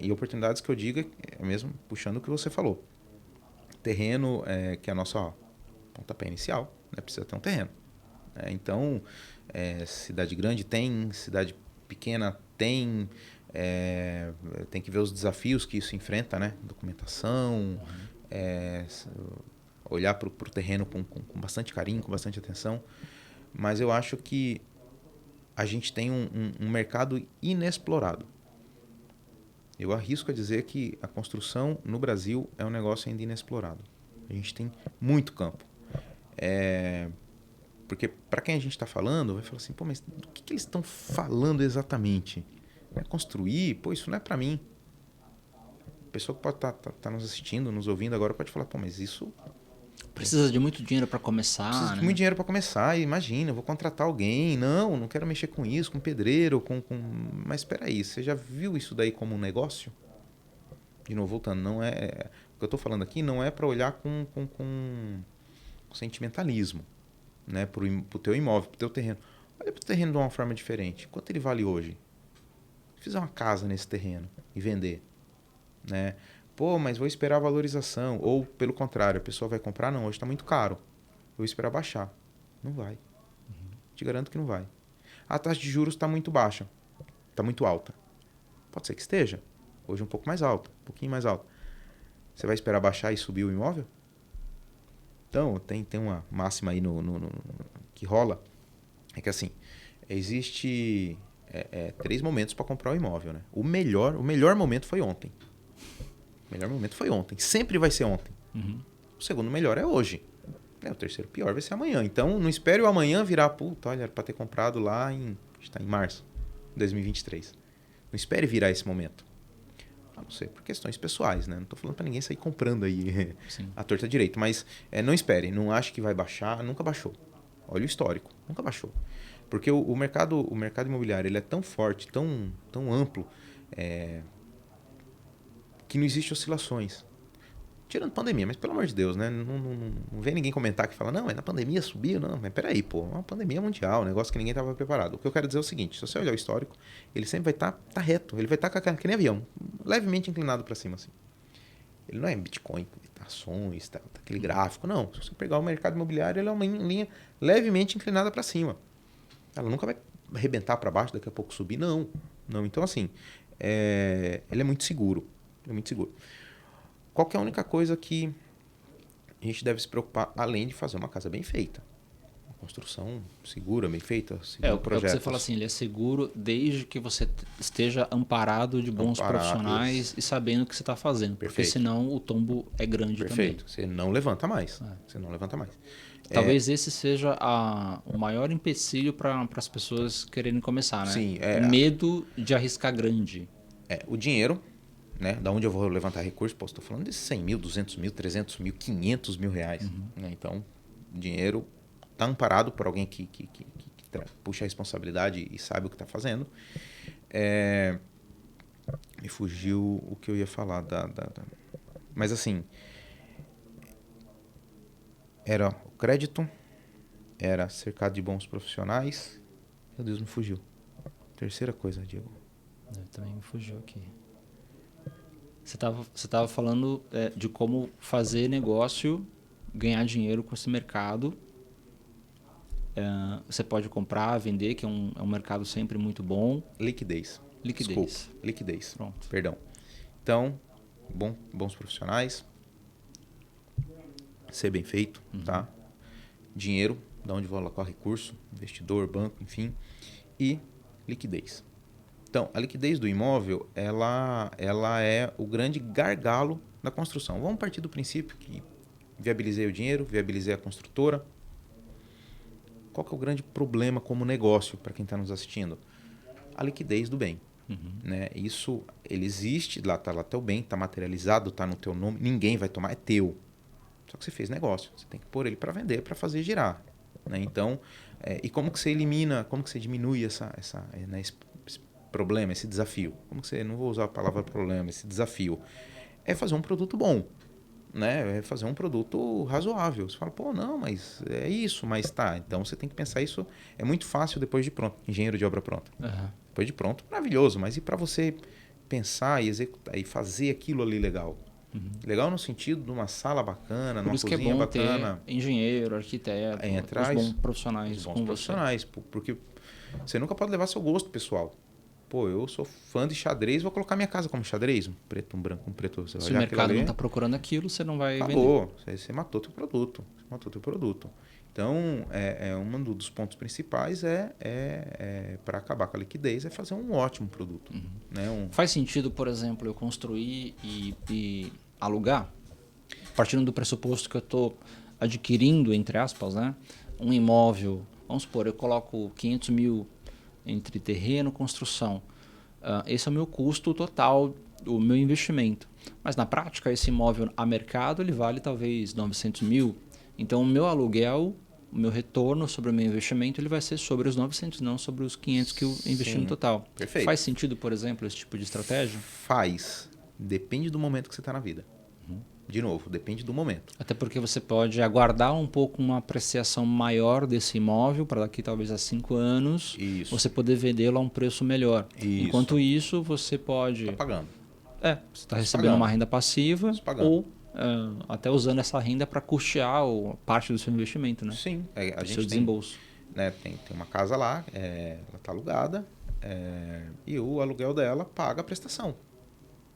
e oportunidades que eu digo mesmo puxando o que você falou. Terreno, que é a nossa pontapé inicial, né? Precisa ter um terreno. Então, cidade grande tem, cidade pequena tem, tem que ver os desafios que isso enfrenta, né? Documentação, olhar para o terreno com bastante carinho, com bastante atenção. Mas eu acho que a gente tem um mercado inexplorado. Eu arrisco a dizer que a construção no Brasil é um negócio ainda inexplorado. A gente tem muito campo. Porque para quem a gente está falando, vai falar assim, pô, mas do que eles estão falando exatamente? Construir? Pô, isso não é para mim. A pessoa que pode estar nos assistindo, nos ouvindo agora, pode falar, pô, mas isso Precisa de muito dinheiro para começar, Precisa de né? muito dinheiro para começar. Imagina, eu vou contratar alguém. Não quero mexer com isso, com pedreiro, Mas espera aí, você já viu isso daí como um negócio? De novo, voltando, não é... O que eu estou falando aqui não é para olhar com sentimentalismo, né? Para o teu imóvel, para o teu terreno. Olha para o terreno de uma forma diferente. Quanto ele vale hoje? Se fizer uma casa nesse terreno e vender, né? Pô, mas vou esperar a valorização. Ou, pelo contrário, a pessoa vai comprar, não, hoje está muito caro. Eu vou esperar baixar. Não vai. Te garanto que não vai. A taxa de juros está muito baixa. Está muito alta. Pode ser que esteja. Hoje um pouco mais alta. Um pouquinho mais alta. Você vai esperar baixar e subir o imóvel? Então, tem uma máxima aí que rola. É que assim, existe 3 momentos para comprar o imóvel, né? O melhor momento foi ontem. O melhor momento foi ontem. Sempre vai ser ontem. O segundo melhor é hoje. O terceiro pior vai ser amanhã. Então, não espere o amanhã virar, puta, olha, era para ter comprado lá está em março de 2023. Não espere virar esse momento. A não ser por questões pessoais, né? Não estou falando para ninguém sair comprando aí a torta direito. Mas não espere, não ache que vai baixar. Nunca baixou. Olha o histórico. Nunca baixou. Porque o mercado imobiliário ele é tão forte, tão amplo, que não existe oscilações. Tirando pandemia, mas pelo amor de Deus, né? Não vem ninguém comentar que fala, não, mas na pandemia subiu. Não, mas peraí, pô, uma pandemia mundial, um negócio que ninguém estava preparado. O que eu quero dizer é o seguinte, se você olhar o histórico, ele sempre vai estar tá reto, ele vai estar que nem avião, levemente inclinado para cima, assim. Ele não é Bitcoin, ações, tá aquele gráfico, não. Se você pegar o mercado imobiliário, ele é uma linha levemente inclinada para cima. Ela nunca vai arrebentar para baixo, daqui a pouco subir, não. Então, assim, ele é muito seguro. Qual que é a única coisa que a gente deve se preocupar, além de fazer uma casa bem feita? Uma construção segura, bem feita, O que você fala assim, ele é seguro desde que você esteja amparado de bons profissionais e sabendo o que você está fazendo. Perfeito. Porque senão o tombo é grande Perfeito. também. Você não levanta mais. Talvez esse seja o maior empecilho para as pessoas quererem começar, né? Sim, O medo de arriscar grande. O dinheiro, né? Da onde eu vou levantar recursos? Pô, estou falando de 100 mil, 200 mil, 300 mil, 500 mil reais. Né? Então, o dinheiro está amparado por alguém que puxa a responsabilidade e sabe o que está fazendo. Me fugiu o que eu ia falar. Mas assim, era o crédito, era cercado de bons profissionais. Meu Deus, me fugiu. Terceira coisa, Diego. Também me fugiu aqui. Você estava falando de como fazer negócio, ganhar dinheiro com esse mercado. Você pode comprar, vender, que é um mercado sempre muito bom. Liquidez. Desculpa, liquidez. Pronto. Perdão. Então, bons profissionais. Ser bem feito, tá? Dinheiro, de onde vou alocar recurso, investidor, banco, enfim. E liquidez. Então, a liquidez do imóvel, ela é o grande gargalo da construção. Vamos partir do princípio que viabilizei o dinheiro, viabilizei a construtora. Qual que é o grande problema como negócio para quem está nos assistindo? A liquidez do bem. Né? Isso, ele existe, lá está o bem, está materializado, está no teu nome, ninguém vai tomar, é teu. Só que você fez negócio, você tem que pôr ele para vender, para fazer girar. Né? Então, e como que você elimina, como que você diminui esse problema, esse desafio? Como que você, não vou usar a palavra problema, esse desafio? É fazer um produto bom. Né? É fazer um produto razoável. Você fala, pô, não, mas é isso, mas tá. Então você tem que pensar isso. É muito fácil depois de pronto. Engenheiro de obra pronta. Depois de pronto, maravilhoso. Mas e para você pensar e executar e fazer aquilo ali legal? Legal no sentido de uma sala bacana, numa cozinha bacana. Por isso que é bom ter engenheiro, arquiteto, os bons profissionais. Porque você nunca pode levar seu gosto pessoal. Pô, eu sou fã de xadrez, vou colocar minha casa como xadrez, um preto, um branco, um preto. Se o mercado não está procurando aquilo, você não vai vender. Você matou teu produto. Então, um dos pontos principais para acabar com a liquidez, é fazer um ótimo produto. Né? Faz sentido, por exemplo, eu construir e alugar? Partindo do pressuposto que eu estou adquirindo, entre aspas, né, um imóvel. Vamos supor, eu coloco 500 mil entre terreno e construção. Esse é o meu custo total, o meu investimento. Mas na prática, esse imóvel a mercado ele vale talvez 900 mil, Então, o meu aluguel, o meu retorno sobre o meu investimento, ele vai ser sobre os 900, não sobre os 500 que eu investi Sim, no total. perfeito. Faz sentido, por exemplo, esse tipo de estratégia? Faz. Depende do momento que você está na vida. De novo, depende do momento. Até porque você pode aguardar um pouco uma apreciação maior desse imóvel para daqui talvez a 5 anos, Isso. você poder vendê-lo a um preço melhor. Isso. Enquanto isso, você pode... Tá pagando. você está recebendo pagando. uma renda passiva Tá pagando. ou até usando essa renda para custear parte do seu investimento, né? Sim. A Do gente seu desembolso. né, tem uma casa lá, ela está alugada, e o aluguel dela paga a prestação.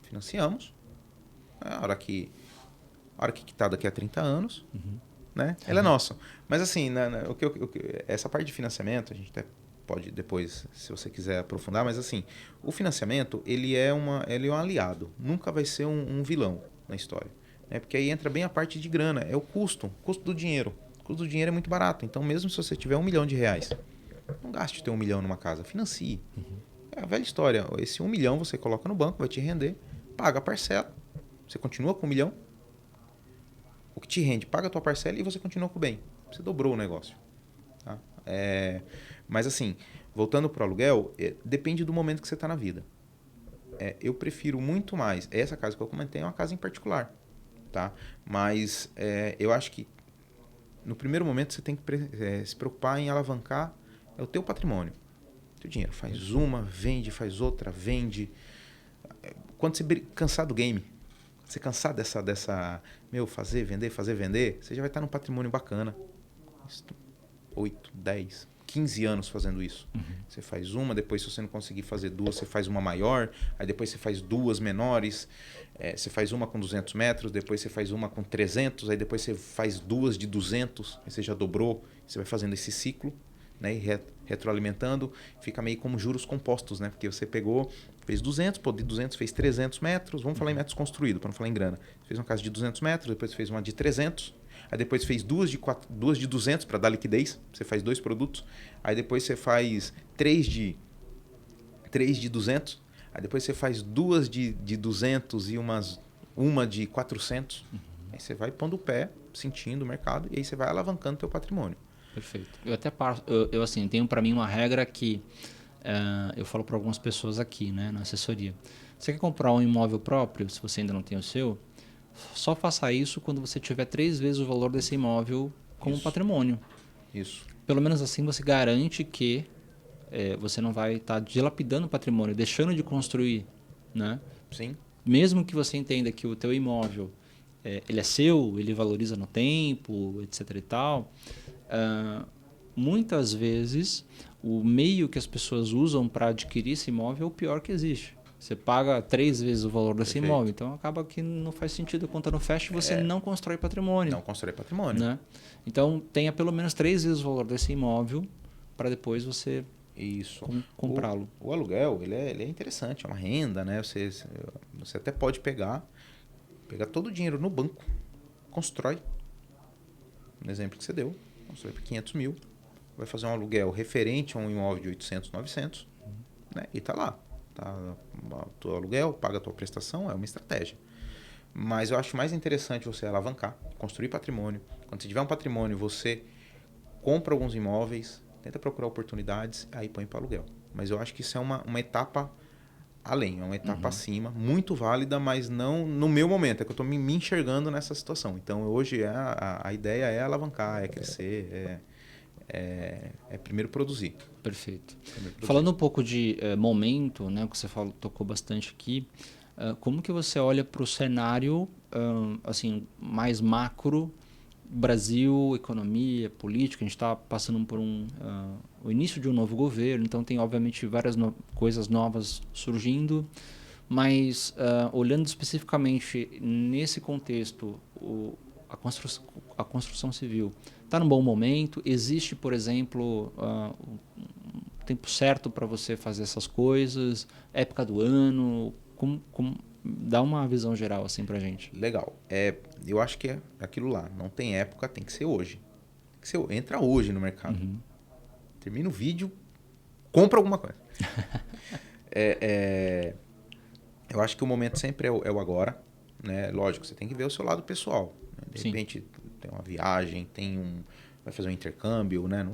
Financiamos. A hora que quitar daqui a 30 anos, né? Ela é nossa. Mas assim, essa parte de financiamento, a gente até pode depois, se você quiser aprofundar, mas assim, o financiamento, ele é um aliado. Nunca vai ser um vilão na história. Né? Porque aí entra bem a parte de grana, é o custo do dinheiro. O custo do dinheiro é muito barato. Então, mesmo se você tiver R$1 milhão, não gaste ter R$1 milhão numa casa, financie. É a velha história. Esse 1 milhão você coloca no banco, vai te render, paga a parcela, você continua com 1 milhão, o que te rende, paga a tua parcela e você continua com o bem. Você dobrou o negócio. Tá? Mas assim, voltando para o aluguel, depende do momento que você está na vida. Eu prefiro muito mais. Essa casa que eu comentei é uma casa em particular. Tá? Mas eu acho que no primeiro momento você tem que se preocupar em alavancar o teu patrimônio. Teu dinheiro. Faz uma, vende, faz outra, vende. Quando você cansar do game, você cansar dessa fazer, vender, você já vai estar num patrimônio bacana. 8, 10, 15 anos fazendo isso. Você faz uma, depois se você não conseguir fazer duas, você faz uma maior, aí depois você faz duas menores, você faz uma com 200 metros, depois você faz uma com 300, aí depois você faz duas de 200, aí você já dobrou, você vai fazendo esse ciclo, né, e retroalimentando, fica meio como juros compostos, né, porque você pegou, fez 200, de 200 fez 300 metros, vamos falar em metros construídos, para não falar em grana. Fez uma casa de 200 metros, depois fez uma de 300, aí depois fez duas de 200 para dar liquidez, você faz 2 produtos, aí depois você faz 3 de 200, aí depois você faz 2 de 200 e uma de 400, aí você vai pondo o pé, sentindo o mercado, e aí você vai alavancando o teu patrimônio. Perfeito. Eu até eu assim, tenho para mim uma regra que eu falo para algumas pessoas aqui, né, na assessoria. Você quer comprar um imóvel próprio, se você ainda não tem o seu, só faça isso quando você tiver 3 vezes o valor desse imóvel como patrimônio. Isso. Pelo menos assim você garante que você não vai estar dilapidando o patrimônio, deixando de construir, né? Sim. Mesmo que você entenda que o teu imóvel ele é seu, ele valoriza no tempo, etc e tal, muitas vezes o meio que as pessoas usam para adquirir esse imóvel é o pior que existe. Você paga 3 vezes o valor desse imóvel, então acaba que não faz sentido a conta não fecha e você não constrói patrimônio. Não constrói patrimônio. Né? Então tenha pelo menos 3 vezes o valor desse imóvel para depois você comprá-lo. O aluguel ele é interessante, é uma renda, né? Você até pode pegar todo o dinheiro no banco, constrói. No exemplo que você deu, constrói por 500 mil, vai fazer um aluguel referente a um imóvel de 800, 900, né? E tá lá. O teu aluguel, paga a tua prestação, é uma estratégia. Mas eu acho mais interessante você alavancar, construir patrimônio. Quando você tiver um patrimônio, você compra alguns imóveis, tenta procurar oportunidades, aí põe para aluguel. Mas eu acho que isso é uma etapa além, é uma etapa acima, muito válida, mas não no meu momento. É que eu estou me enxergando nessa situação. Então, hoje a ideia é alavancar, é crescer, primeiro produzir. Perfeito. Falando um pouco de momento, né, que você tocou bastante aqui, como que você olha para o cenário assim, mais macro, Brasil, economia, política? A gente está passando por o início de um novo governo, então tem obviamente várias coisas novas surgindo, mas olhando especificamente nesse contexto, a construção civil está num bom momento? Existe, por exemplo, tempo certo para você fazer essas coisas? Época do ano? Dá uma visão geral assim para a gente. Legal. Eu acho que é aquilo lá. Não tem época, tem que ser hoje. Entra hoje no mercado. Termina o vídeo, compra alguma coisa. Eu acho que o momento sempre é o agora. Né? Lógico, você tem que ver o seu lado pessoal. Né? De repente, tem uma viagem, vai fazer um intercâmbio, né?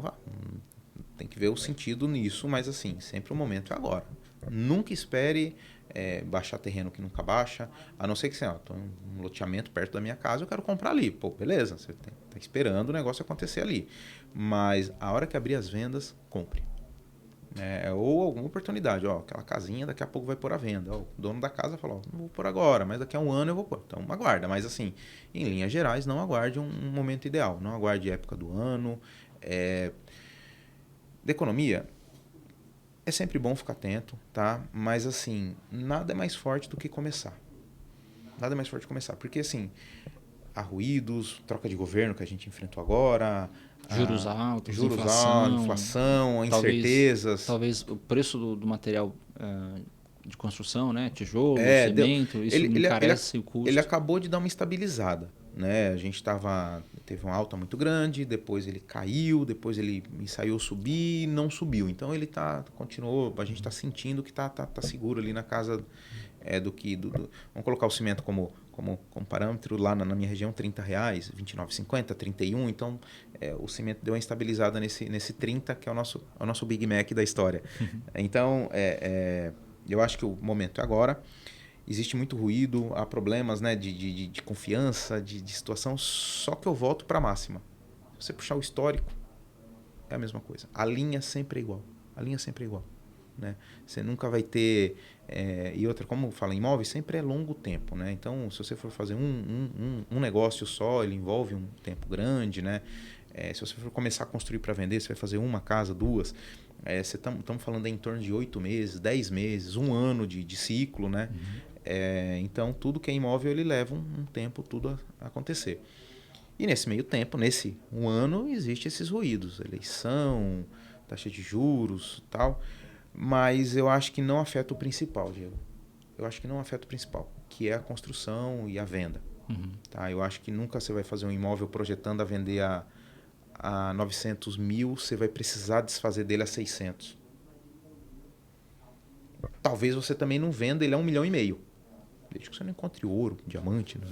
Tem que ver o sentido nisso, mas assim, sempre o momento é agora. Nunca espere baixar terreno que nunca baixa, a não ser que você tô em um loteamento perto da minha casa, eu quero comprar ali. Pô, beleza, você tá esperando o negócio acontecer ali. Mas a hora que abrir as vendas, compre. Ou alguma oportunidade, aquela casinha daqui a pouco vai pôr à venda. O dono da casa falou, não vou pôr agora, mas daqui a um ano eu vou pôr. Então aguarda, mas assim, em linhas gerais, não aguarde um momento ideal, não aguarde a época do ano. Da economia, é sempre bom ficar atento, tá? Mas assim, nada é mais forte do que começar. Nada é mais forte do que começar, porque assim, há ruídos, troca de governo que a gente enfrentou agora, juros altos, inflação, incertezas. Talvez o preço do material de construção, né? Tijolo, cimento, isso encarece o custo. Ele acabou de dar uma estabilizada, né? A gente teve uma alta muito grande, depois ele caiu, depois ele saiu subir e não subiu. Então ele continuou, a gente está sentindo que tá seguro ali na casa vamos colocar o cimento como parâmetro lá na minha região, R$30, R$29,50, R$31. Então, o cimento deu uma estabilizada nesse 30, que é o nosso Big Mac da história. Então, eu acho que o momento é agora. Existe muito ruído, há problemas, né, de confiança, de situação, só que eu volto para a máxima. Se você puxar o histórico, é a mesma coisa. A linha sempre é igual. Né? Você nunca vai ter... e outra, como fala, imóveis sempre é longo tempo, né? Então, se você for fazer um negócio só, ele envolve um tempo grande, né? Se você for começar a construir para vender, você vai fazer uma casa, duas, estamos falando em torno de 8 meses, 10 meses, um ano de ciclo, né? Então, tudo que é imóvel, ele leva um tempo tudo a acontecer. E nesse meio tempo, nesse um ano, existem esses ruídos, eleição, taxa de juros, tal. Mas eu acho que não afeta o principal, Diego. Eu acho que não afeta o principal, que é a construção e a venda. Tá? Eu acho que nunca você vai fazer um imóvel projetando a vender a 900 mil, você vai precisar desfazer dele a 600. Talvez você também não venda ele a 1,5 milhão. Desde que você não encontre ouro, diamante. Né?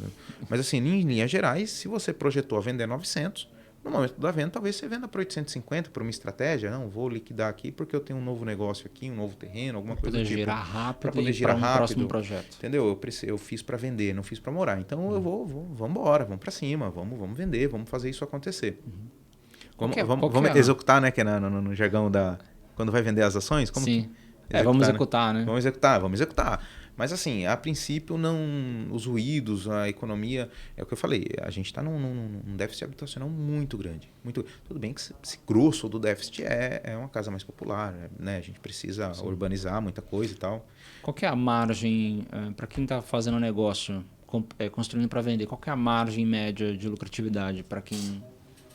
Mas assim, em linhas gerais, se você projetou a vender 900... No momento da venda, talvez você venda para 850 por uma estratégia. Não, vou liquidar aqui porque eu tenho um novo negócio aqui, um novo terreno, alguma coisa do tipo. Para poder poder girar rápido. Próximo projeto. Entendeu? Eu fiz para vender, não fiz para morar. Então vamos embora, vamos para cima, vamos vender, vamos fazer isso acontecer. Vamos executar, né? Que é no jargão da... Quando vai vender as ações? Sim. Vamos executar, né? Vamos executar. Mas assim, a princípio, os ruídos, a economia... É o que eu falei, a gente está num déficit habitacional muito grande. Tudo bem que esse grosso do déficit é uma casa mais popular, né? A gente precisa urbanizar muita coisa e tal. Qual que é a margem, para quem está fazendo negócio, construindo para vender, qual que é a margem média de lucratividade para quem...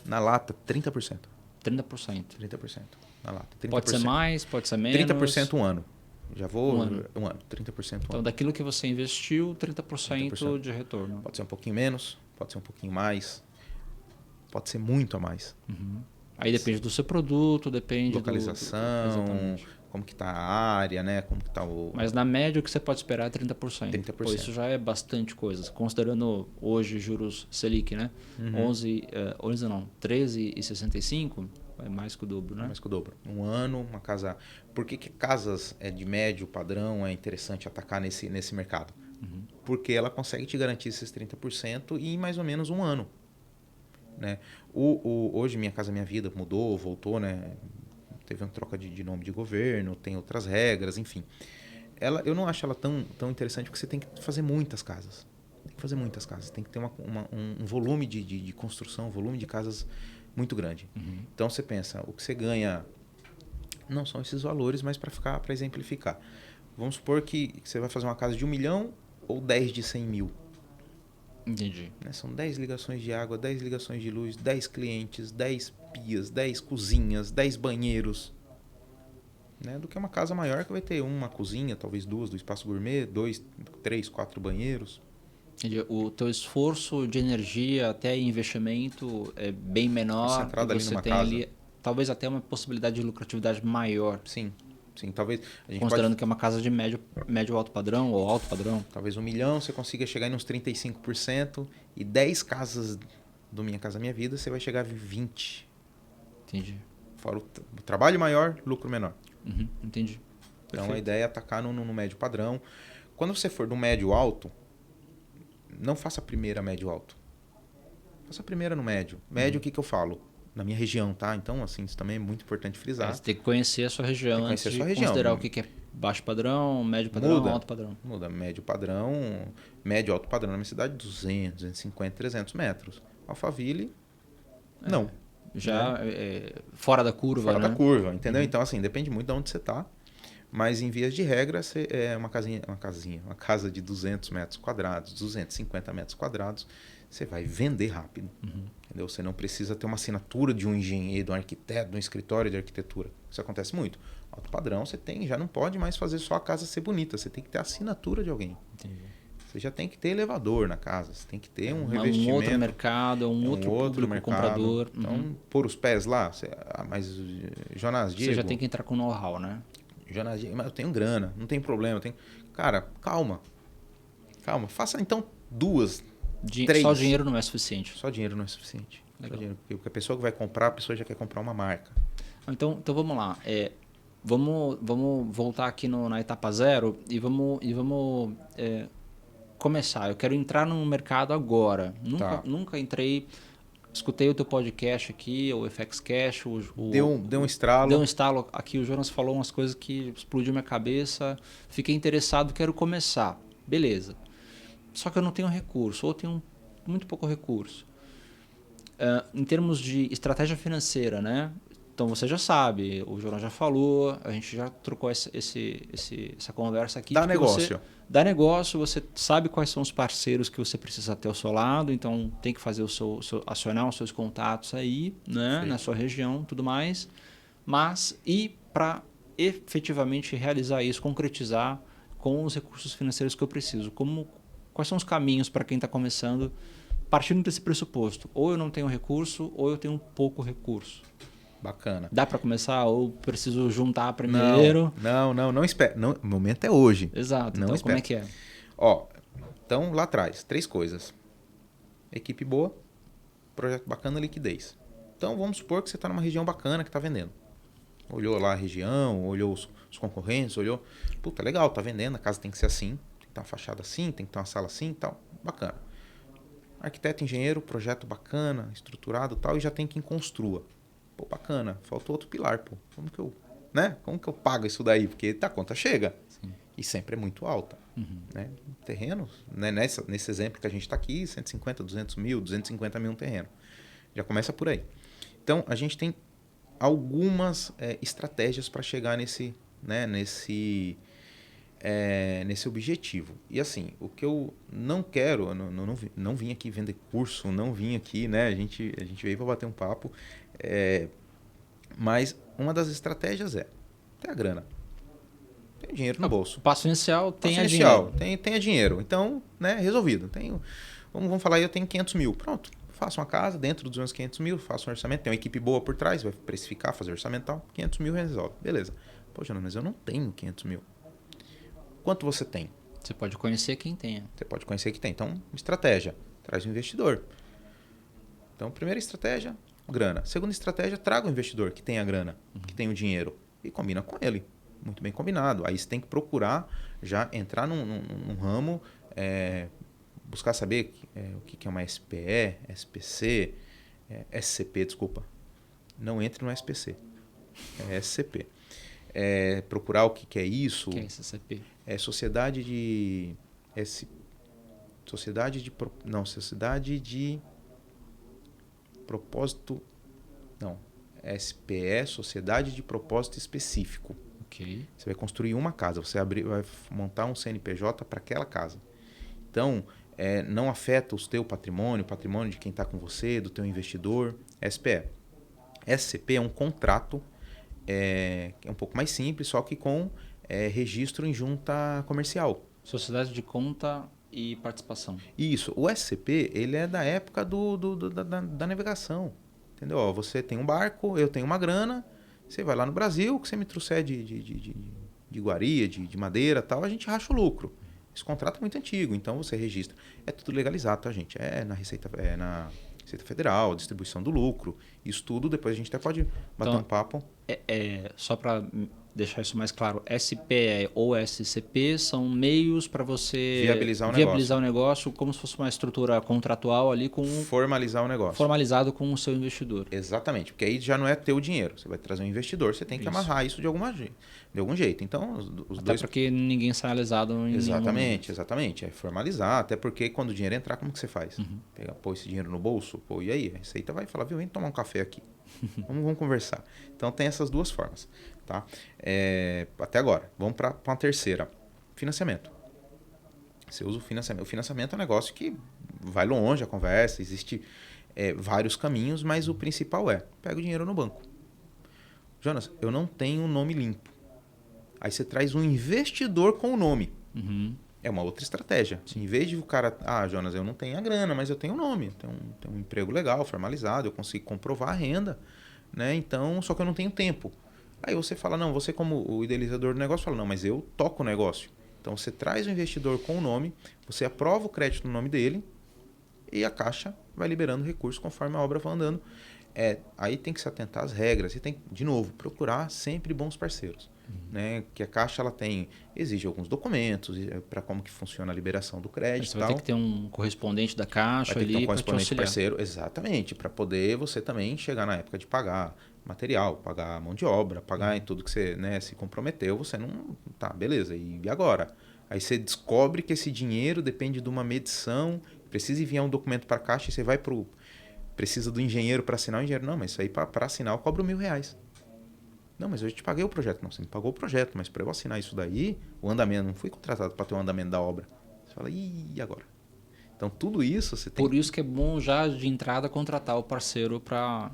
Na lata, 30%. 30%. 30% na lata. 30%. Pode ser mais, pode ser menos? 30% um ano. Já vou... Um ano. 30% Então, daquilo que você investiu, 30% de retorno. Pode ser um pouquinho menos, pode ser um pouquinho mais, pode ser muito a mais. Aí depende do seu produto, depende localização, como que está a área, né? Como que tá o... Mas na média o que você pode esperar é 30%. 30%. Pô, isso já é bastante coisa. Considerando hoje juros Selic, né? 13,65, é mais que o dobro, né? Mais que o dobro. Um ano, uma casa... Por que casas de médio padrão é interessante atacar nesse mercado? Porque ela consegue te garantir esses 30% em mais ou menos um ano. Né? Hoje Minha Casa Minha Vida mudou, voltou, né? Teve uma troca de nome de governo, tem outras regras, enfim. Eu não acho ela tão interessante porque você tem que fazer muitas casas. Tem que ter um volume de construção, um volume de casas muito grande. Então você pensa, o que você ganha não são esses valores, mas para exemplificar. Vamos supor que você vai fazer uma casa de 1 milhão ou 10 de 100 mil. Entendi. Né? São 10 ligações de água, 10 ligações de luz, 10 clientes, 10 pias, 10 cozinhas, 10 banheiros. Né? Do que uma casa maior que vai ter uma cozinha, talvez duas do espaço gourmet, 2, 3, 4 banheiros. Entendi. O teu esforço de energia até investimento é bem menor. Concentrado ali você numa tem casa. ali talvez até uma possibilidade de lucratividade maior. Sim, talvez a gente considerando que é uma casa de médio alto padrão ou alto padrão. Talvez 1 milhão você consiga chegar em uns 35% e 10 casas do Minha Casa Minha Vida, você vai chegar a 20. Entendi. Fora o trabalho maior, lucro menor. Entendi. Então Perfeito. a ideia é atacar no médio padrão. Quando você for do médio alto, não faça a primeira médio alto. Faça a primeira no médio. Médio, o que eu falo? Na minha região, tá? Então, assim, isso também é muito importante frisar. Você tem que conhecer a sua região antes de considerar o que é baixo padrão, médio padrão, alto padrão. Muda. Médio padrão, médio alto padrão na minha cidade, 200, 250, 300 metros. Alphaville, não. Já fora da curva, Fora né? da curva, entendeu? Então, assim, depende muito de onde você tá. Mas, em vias de regra, uma casa de 200 metros quadrados, 250 metros quadrados, você vai vender rápido. Entendeu? Você não precisa ter uma assinatura de um engenheiro, de um arquiteto, de um escritório de arquitetura. Isso acontece muito. Alto padrão, você já não pode mais fazer só a casa ser bonita. Você tem que ter a assinatura de alguém. Entendi. Você já tem que ter elevador na casa. Você tem que ter um revestimento. Um outro mercado, um outro público mercado. Comprador. Então, pôr os pés lá. Mas, Jonas Diego... Você já tem que entrar com know-how, né? Jonas Diego, mas eu tenho grana, não tem problema. Cara, calma. Calma. Faça, então, 2, 3. Só dinheiro não é suficiente. Só dinheiro não é suficiente. Legal. Porque a pessoa que vai comprar, a pessoa já quer comprar uma marca. Então vamos lá. Vamos voltar aqui na etapa 0 e vamos começar. Eu quero entrar no mercado agora. Nunca entrei. Escutei o teu podcast aqui, o FX Cash. Deu um estralo. Deu um estalo aqui. O Jonas falou umas coisas que explodiu minha cabeça. Fiquei interessado, quero começar. Beleza. Só que eu não tenho recurso, ou tenho muito pouco recurso. Em termos de estratégia financeira, né? Então você já sabe, o Jonas já falou, a gente já trocou essa conversa aqui. Dá negócio. Dá negócio, você sabe quais são os parceiros que você precisa ter ao seu lado, então tem que fazer acionar os seus contatos aí, né? Na sua região, tudo mais. Mas, e para efetivamente realizar isso, concretizar com os recursos financeiros que eu preciso? Quais são os caminhos para quem está começando, partindo desse pressuposto? Ou eu não tenho recurso, ou eu tenho pouco recurso. Bacana. Dá para começar ou preciso juntar primeiro? Não espera. O momento é hoje. Exato. Não Então, espera. como é que é? Então, lá atrás, 3 coisas. Equipe boa, projeto bacana, liquidez. Então, vamos supor que você está numa região bacana que está vendendo. Olhou lá a região, olhou os concorrentes, olhou... Puta, legal, tá vendendo, a casa tem que ser assim, tem que ter uma fachada assim, tem que ter uma sala assim e tal. Bacana. Arquiteto, engenheiro, projeto bacana, estruturado e tal, e já tem quem construa. Pô, bacana, faltou outro pilar, pô. Como que eu pago isso daí? Porque a conta chega. Sim. E sempre é muito alta. Né? Terrenos, né? Nesse exemplo que a gente está aqui, 150, 200 mil, 250 mil um terreno. Já começa por aí. Então, a gente tem algumas estratégias para chegar nesse objetivo. E assim, o que eu não quero, eu não vim aqui vender curso, não vim aqui, né? A gente veio para bater um papo. Mas uma das estratégias ter a grana. Tem dinheiro no bolso. O passo inicial tenha dinheiro. Tenha dinheiro. Então, né, resolvido. Vamos falar aí, eu tenho 500 mil. Pronto, faço uma casa dentro dos meus 500 mil, faço um orçamento, tem uma equipe boa por trás, vai precificar, fazer orçamental, 500 mil resolve. Beleza. Poxa, mas eu não tenho 500 mil. Quanto você tem? Você pode conhecer quem tenha. Você pode conhecer quem tem. Então, estratégia. Traz um investidor. Então, primeira estratégia, grana. Segunda estratégia, traga um investidor que tenha grana, que tenha o dinheiro. E combina com ele. Muito bem combinado. Aí você tem que procurar já entrar num ramo, buscar saber o que é uma SPE, SPC, SCP, desculpa. Não entre no SPC. É SCP. Procurar o que é isso. O que é SCP? É Sociedade de Propósito. Não. SPE, Sociedade de Propósito Específico. Okay. Você vai construir uma casa, vai montar um CNPJ para aquela casa. Então, não afeta o teu patrimônio, o patrimônio de quem está com você, do teu investidor. SPE. SCP é um contrato que é um pouco mais simples, só que com registro em junta comercial. Sociedade de conta e participação. Isso. O SCP, ele é da época da navegação. Entendeu? Ó, você tem um barco, eu tenho uma grana, você vai lá no Brasil, que você me trouxer de iguaria, de madeira e tal, a gente racha o lucro. Esse contrato é muito antigo, então você registra. É tudo legalizado, tá, gente? É na Receita, Receita Federal, distribuição do lucro, isso tudo, depois a gente até pode bater um papo. Só para deixar isso mais claro, SPE ou SCP são meios para você viabilizar o negócio como se fosse uma estrutura contratual ali formalizar o negócio. Formalizado com o seu investidor. Exatamente, porque aí já não é teu dinheiro. Você vai trazer um investidor, você tem que amarrar isso de algum jeito. Então, os até dois... porque ninguém sai alisado em Exatamente. É formalizar, até porque quando o dinheiro entrar, como que você faz? Pôr esse dinheiro no bolso? Pô, e aí? A Receita vai falar, viu, vem tomar um café aqui. vamos conversar. Então, tem essas duas formas. Tá? Até agora. Vamos para uma terceira. Financiamento. Você usa o financiamento. O financiamento é um negócio que vai longe a conversa, existe vários caminhos, mas o principal pega o dinheiro no banco. Jonas, eu não tenho um nome limpo. Aí você traz um investidor com o nome. É uma outra estratégia. Em vez de o cara... Jonas, eu não tenho a grana, mas eu tenho um nome. Eu tenho um emprego legal, formalizado, eu consigo comprovar a renda. Né? Então, só que eu não tenho tempo. Aí você fala, não, você como o idealizador do negócio, fala, não, mas eu toco o negócio. Então você traz o investidor com o nome, você aprova o crédito no nome dele e a Caixa vai liberando recursos conforme a obra vai andando. Aí tem que se atentar às regras e tem, de novo, procurar sempre bons parceiros. Né? Que a Caixa ela exige alguns documentos para como que funciona a liberação do crédito. Você vai ter que ter um correspondente da Caixa ali para te auxiliar. Vai ter que ter um correspondente parceiro, exatamente, para poder você também chegar na época de pagar material, pagar mão de obra, pagar em tudo que você se comprometeu, você não... Tá, beleza, e agora? Aí você descobre que esse dinheiro depende de uma medição, precisa enviar um documento para a Caixa e você vai precisa do engenheiro para assinar, o engenheiro, não, mas isso aí para assinar eu cobro R$1.000. Não, mas eu te paguei o projeto. Não, você me pagou o projeto, mas para eu assinar isso daí, o andamento, não fui contratado para ter o andamento da obra. Você fala, e agora? Então, tudo isso você tem... Por isso que é bom já de entrada contratar o parceiro para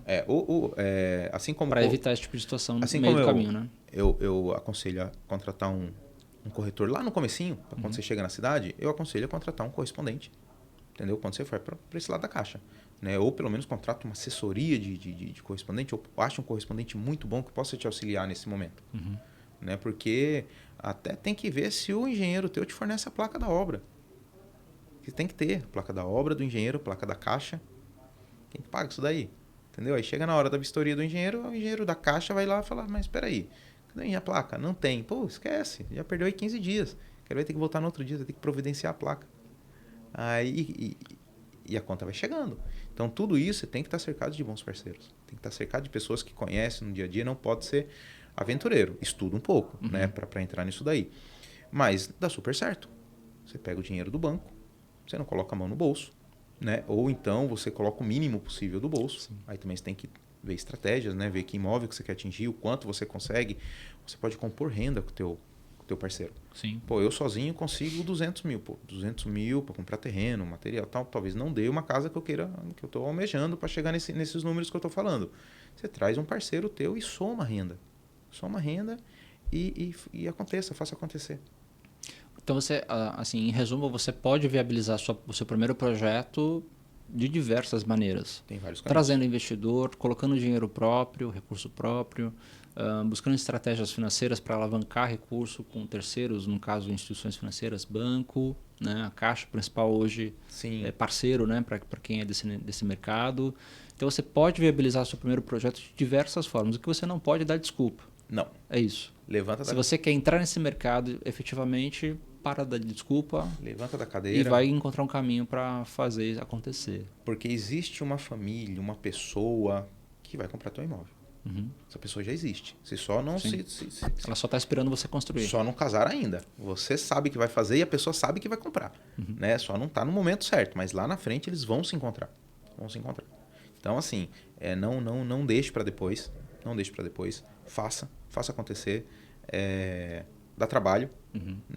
assim como para evitar esse tipo de situação no meio do caminho, né? Eu aconselho a contratar um corretor lá no comecinho, para quando você chega na cidade, eu aconselho a contratar um correspondente, entendeu? Quando você for para esse lado da Caixa. Né? Ou pelo menos contrata uma assessoria de correspondente, ou acha um correspondente muito bom que possa te auxiliar nesse momento. Né? Porque até tem que ver se o engenheiro teu te fornece a placa da obra. Você tem que ter a placa da obra do engenheiro, a placa da Caixa. Quem paga isso daí? Entendeu? Aí chega na hora da vistoria do engenheiro, o engenheiro da Caixa vai lá e fala, mas espera aí, cadê a placa? Não tem. Pô, esquece, já perdeu aí 15 dias. Vai ter que voltar no outro dia, vai ter que providenciar a placa. Aí... E a conta vai chegando. Então, tudo isso você tem que estar cercado de bons parceiros. Tem que estar cercado de pessoas que conhecem no dia a dia. Não pode ser aventureiro. Estuda um pouco, né, para entrar nisso daí. Mas dá super certo. Você pega o dinheiro do banco, você não coloca a mão no bolso. Né? Ou então você coloca o mínimo possível do bolso. Sim. Aí também você tem que ver estratégias, né? Ver que imóvel que você quer atingir, o quanto você consegue. Você pode compor renda com o teu parceiro. Sim. Pô, eu sozinho consigo 200 mil. Pô, 200 mil para comprar terreno, material tal. Talvez não dê uma casa que eu estou almejando para chegar nesses números que eu estou falando. Você traz um parceiro teu e soma renda. Soma renda e faça acontecer. Então, você, assim, em resumo, você pode viabilizar o seu primeiro projeto de diversas maneiras. Tem vários caminhos. Trazendo investidor, colocando dinheiro próprio, recurso próprio, buscando estratégias financeiras para alavancar recurso com terceiros, no caso instituições financeiras, banco, né? A Caixa principal hoje é parceiro, né? Para quem é desse mercado. Então você pode viabilizar seu primeiro projeto de diversas formas. O que você não pode é dar desculpa. Não. É isso. Se você quer entrar nesse mercado, efetivamente, para da desculpa. Levanta da cadeira. E vai encontrar um caminho para fazer acontecer. Porque existe uma família, uma pessoa que vai comprar teu imóvel. Essa pessoa já existe. Você só não ela só está esperando você construir. Só não casar ainda. Você sabe que vai fazer e a pessoa sabe que vai comprar. Né? Só não está no momento certo. Mas lá na frente eles vão se encontrar. Então, assim, não deixe para depois. Não deixe para depois. Faça acontecer. Dá trabalho.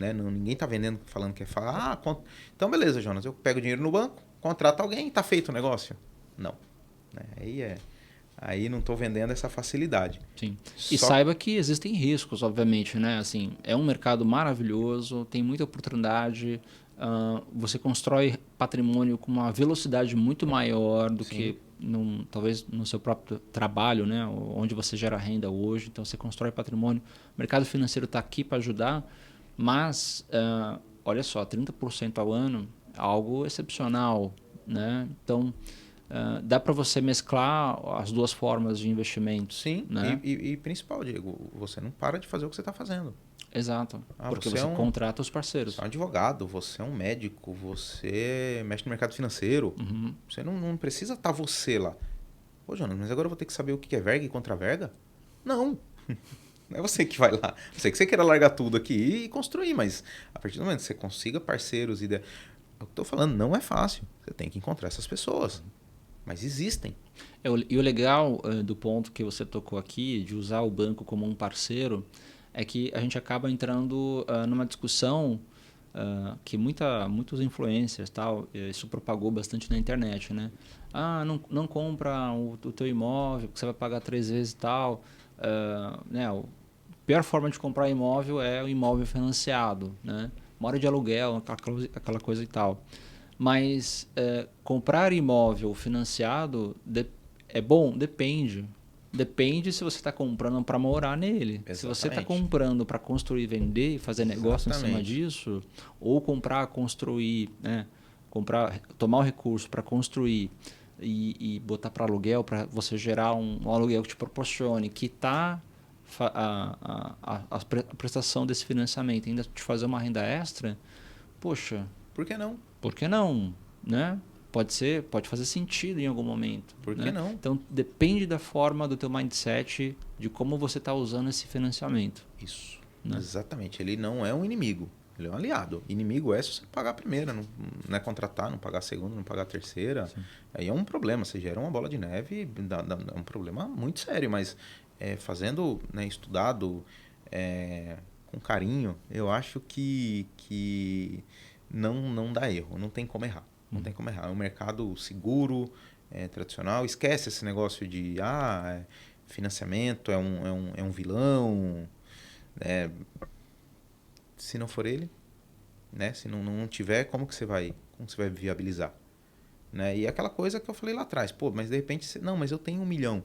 Né? Ninguém está vendendo falando que é fácil. Então, beleza, Jonas. Eu pego o dinheiro no banco, contrato alguém e está feito o negócio. Não. Aí não estou vendendo essa facilidade. Sim. E saiba que existem riscos, obviamente, né? Assim, é um mercado maravilhoso, tem muita oportunidade. Você constrói patrimônio com uma velocidade muito maior do que talvez no seu próprio trabalho, né? Onde você gera renda hoje. Então você constrói patrimônio. O mercado financeiro está aqui para ajudar, mas olha só, 30% ao ano é algo excepcional, né? Então dá para você mesclar as duas formas de investimento. Sim, né? e principal, Diego, você não para de fazer o que você está fazendo. Exato, porque Você você contrata os parceiros. Você é um advogado, você é um médico, você mexe no mercado financeiro. Uhum. Você não precisa estar você lá. Pô, Jonas, mas agora eu vou ter que saber o que é verga e contra-verga? Não. Não é você que vai lá. Eu sei que você queira largar tudo aqui e construir, mas a partir do momento que você consiga parceiros... É o que eu tô falando, não é fácil. Você tem que encontrar essas pessoas. Mas existem. E o legal do ponto que você tocou aqui, de usar o banco como um parceiro, é que a gente acaba entrando numa discussão que muitos influencers, tal, isso propagou bastante na internet, né? Não compra o teu imóvel, que você vai pagar 3 vezes e tal. Né? A pior forma de comprar imóvel é o imóvel financiado, né? Mora de aluguel, aquela coisa e tal. Mas comprar imóvel financiado é bom? Depende. Depende se você está comprando para morar nele. Exatamente. Se você está comprando para construir, vender e fazer negócio em cima disso, ou comprar, construir, né? Tomar o recurso para construir e botar para aluguel, para você gerar um aluguel que te proporcione, quitar a prestação desse financiamento, ainda te fazer uma renda extra, poxa, por que não? Por que não? Né? Pode fazer sentido em algum momento. Por que né? não? Então depende da forma do teu mindset, de como você está usando esse financiamento. Isso. Né? Exatamente. Ele não é um inimigo. Ele é um aliado. Inimigo é se você pagar a primeira, não é contratar, não pagar a segunda, não pagar a terceira. Sim. Aí é um problema. Você gera uma bola de neve, é um problema muito sério. Mas fazendo, né, estudado, com carinho, eu acho que não dá erro. Não tem como errar. Não tem como errar. É um mercado seguro, tradicional. Esquece esse negócio de financiamento é um vilão. Se não for ele, né? Se não tiver, como você vai viabilizar? Né? E aquela coisa que eu falei lá atrás, pô, mas de repente, não, mas eu tenho 1 milhão.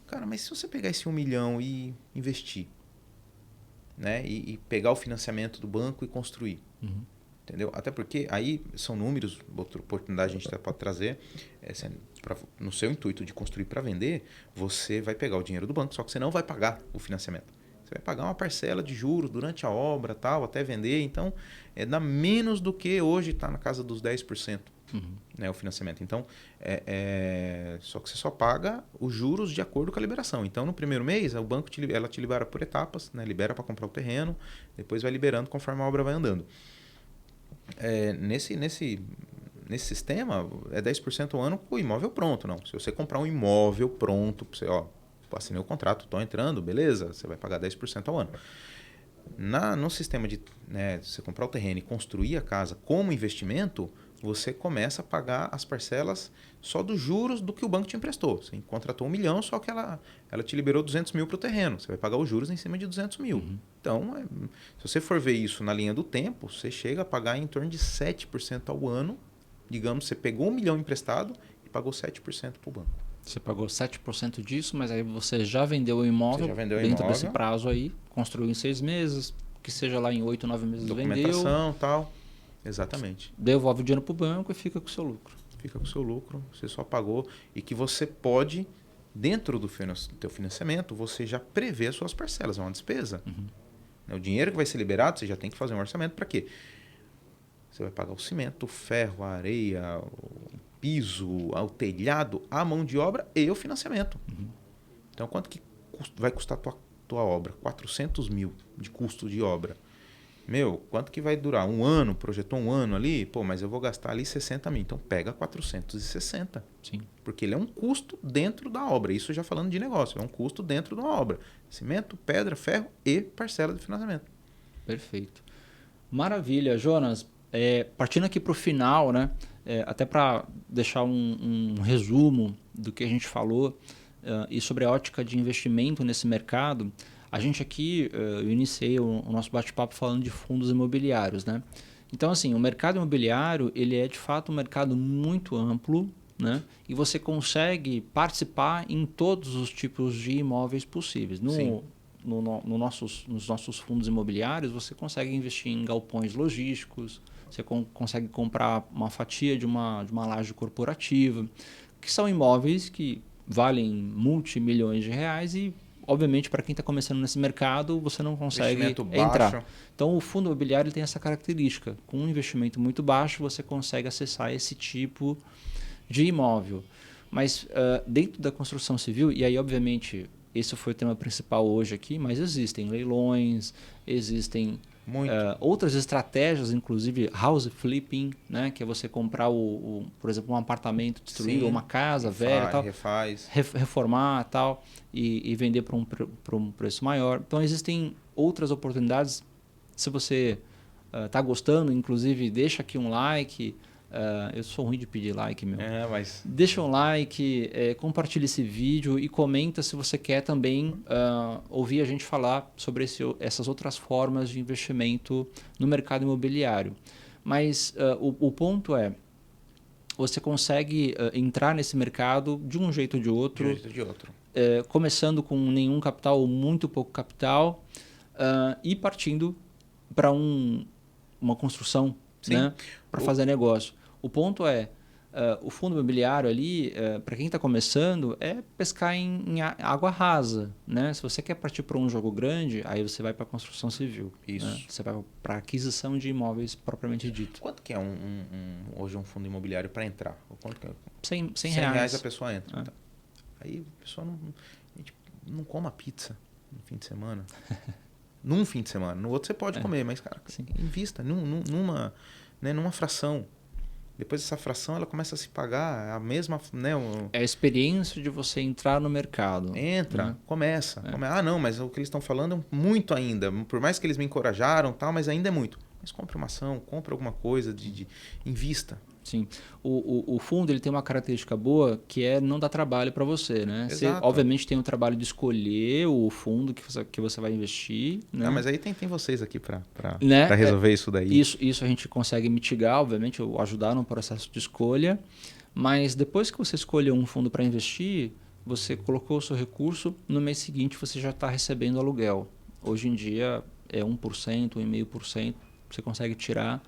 Cara, mas se você pegar esse 1 milhão e investir, né? E pegar o financiamento do banco e construir, entendeu? Até porque aí são números, outra oportunidade a gente pode trazer, no seu intuito de construir para vender, você vai pegar o dinheiro do banco, só que você não vai pagar o financiamento. Você vai pagar uma parcela de juros durante a obra, tal, até vender. Então, dá menos do que hoje está na casa dos 10%, né, o financiamento. Então, só que você só paga os juros de acordo com a liberação. Então, no primeiro mês, o banco ela te libera por etapas, né, libera para comprar o terreno, depois vai liberando conforme a obra vai andando. Nesse sistema, é 10% ao ano com o imóvel pronto. Não. Se você comprar um imóvel pronto, você, assinei o contrato, estou entrando, beleza, você vai pagar 10% ao ano. No sistema de você comprar o terreno e construir a casa como investimento, você começa a pagar as parcelas só dos juros do que o banco te emprestou. Você contratou 1 milhão, só que ela te liberou 200 mil para o terreno. Você vai pagar os juros em cima de 200 mil. Então, se você for ver isso na linha do tempo, você chega a pagar em torno de 7% ao ano. Digamos, você pegou 1 milhão emprestado e pagou 7% para o banco. Você pagou 7% disso, mas aí você já vendeu o imóvel dentro desse prazo aí, construiu em 6 meses, que seja lá em 8, 9 meses documentação, tal. Exatamente. Devolve o dinheiro para o banco e fica com o seu lucro. Fica com o seu lucro, você só pagou. E que você pode, dentro do teu financiamento, você já prevê as suas parcelas, é uma despesa. O dinheiro que vai ser liberado, você já tem que fazer um orçamento para quê? Você vai pagar o cimento, o ferro, a areia, o piso, o telhado, a mão de obra e o financiamento. Então, quanto que vai custar a tua obra? 400 mil de custo de obra. Quanto que vai durar? 1 ano? Projetou 1 ano ali? Pô, mas eu vou gastar ali 60 mil. Então, pega 460. Sim. Porque ele é um custo dentro da obra. Isso já falando de negócio. É um custo dentro de uma obra. Cimento, pedra, ferro e parcela de financiamento. Perfeito. Maravilha, Jonas. Partindo aqui para o final, né? Até para deixar um resumo do que a gente falou e sobre a ótica de investimento nesse mercado, a gente aqui, eu iniciei o nosso bate-papo falando de fundos imobiliários, né? Então, assim, o mercado imobiliário, ele é de fato um mercado muito amplo, né? E você consegue participar em todos os tipos de imóveis possíveis. Nos nossos fundos imobiliários, você consegue investir em galpões logísticos, você consegue comprar uma fatia de uma laje corporativa, que são imóveis que valem multimilhões de reais e, obviamente, para quem está começando nesse mercado, você não consegue entrar. Baixo. Então, o fundo imobiliário ele tem essa característica. Com um investimento muito baixo, você consegue acessar esse tipo de imóvel. Mas dentro da construção civil, e aí, obviamente, esse foi o tema principal hoje aqui, mas existem leilões, existem outras estratégias, inclusive house flipping, né, que é você comprar, por exemplo, um apartamento destruído, ou uma casa velha, tal, reformar tal, e vender por um preço maior. Então, existem outras oportunidades. Se você está gostando, inclusive, deixa aqui um like. Eu sou ruim de pedir like, meu. Mas... Deixa um like, compartilha esse vídeo e comenta se você quer também ouvir a gente falar sobre essas outras formas de investimento no mercado imobiliário. Mas o ponto é, você consegue entrar nesse mercado de um jeito ou de outro. Começando com nenhum capital ou muito pouco capital e partindo para uma construção, né, para fazer negócio. O ponto é, o fundo imobiliário ali, para quem está começando, é pescar em água rasa. Né? Se você quer partir para um jogo grande, aí você vai para a construção civil. Isso. Né? Você vai para a aquisição de imóveis propriamente dito. Quanto que é hoje um fundo imobiliário para entrar? Quanto que é? 100 reais a pessoa entra. Tá. Aí a pessoa não coma pizza no fim de semana. Num fim de semana. No outro você pode comer, mas, cara, invista numa fração. Depois dessa fração, ela começa a se pagar a mesma... Né, É a experiência de você entrar no mercado. Entra, começa. Não, mas o que eles estão falando é muito ainda. Por mais que eles me encorajaram, tal, mas ainda é muito. Mas compre uma ação, compre alguma coisa, invista. Sim. O fundo ele tem uma característica boa que é não dar trabalho para você. Né? Você, obviamente, tem o trabalho de escolher o fundo que você vai investir. Né? Mas aí tem vocês aqui para resolver isso daí. Isso a gente consegue mitigar, obviamente, ou ajudar no processo de escolha. Mas depois que você escolheu um fundo para investir, você colocou o seu recurso, no mês seguinte você já está recebendo aluguel. Hoje em dia é 1%, 1,5%, você consegue tirar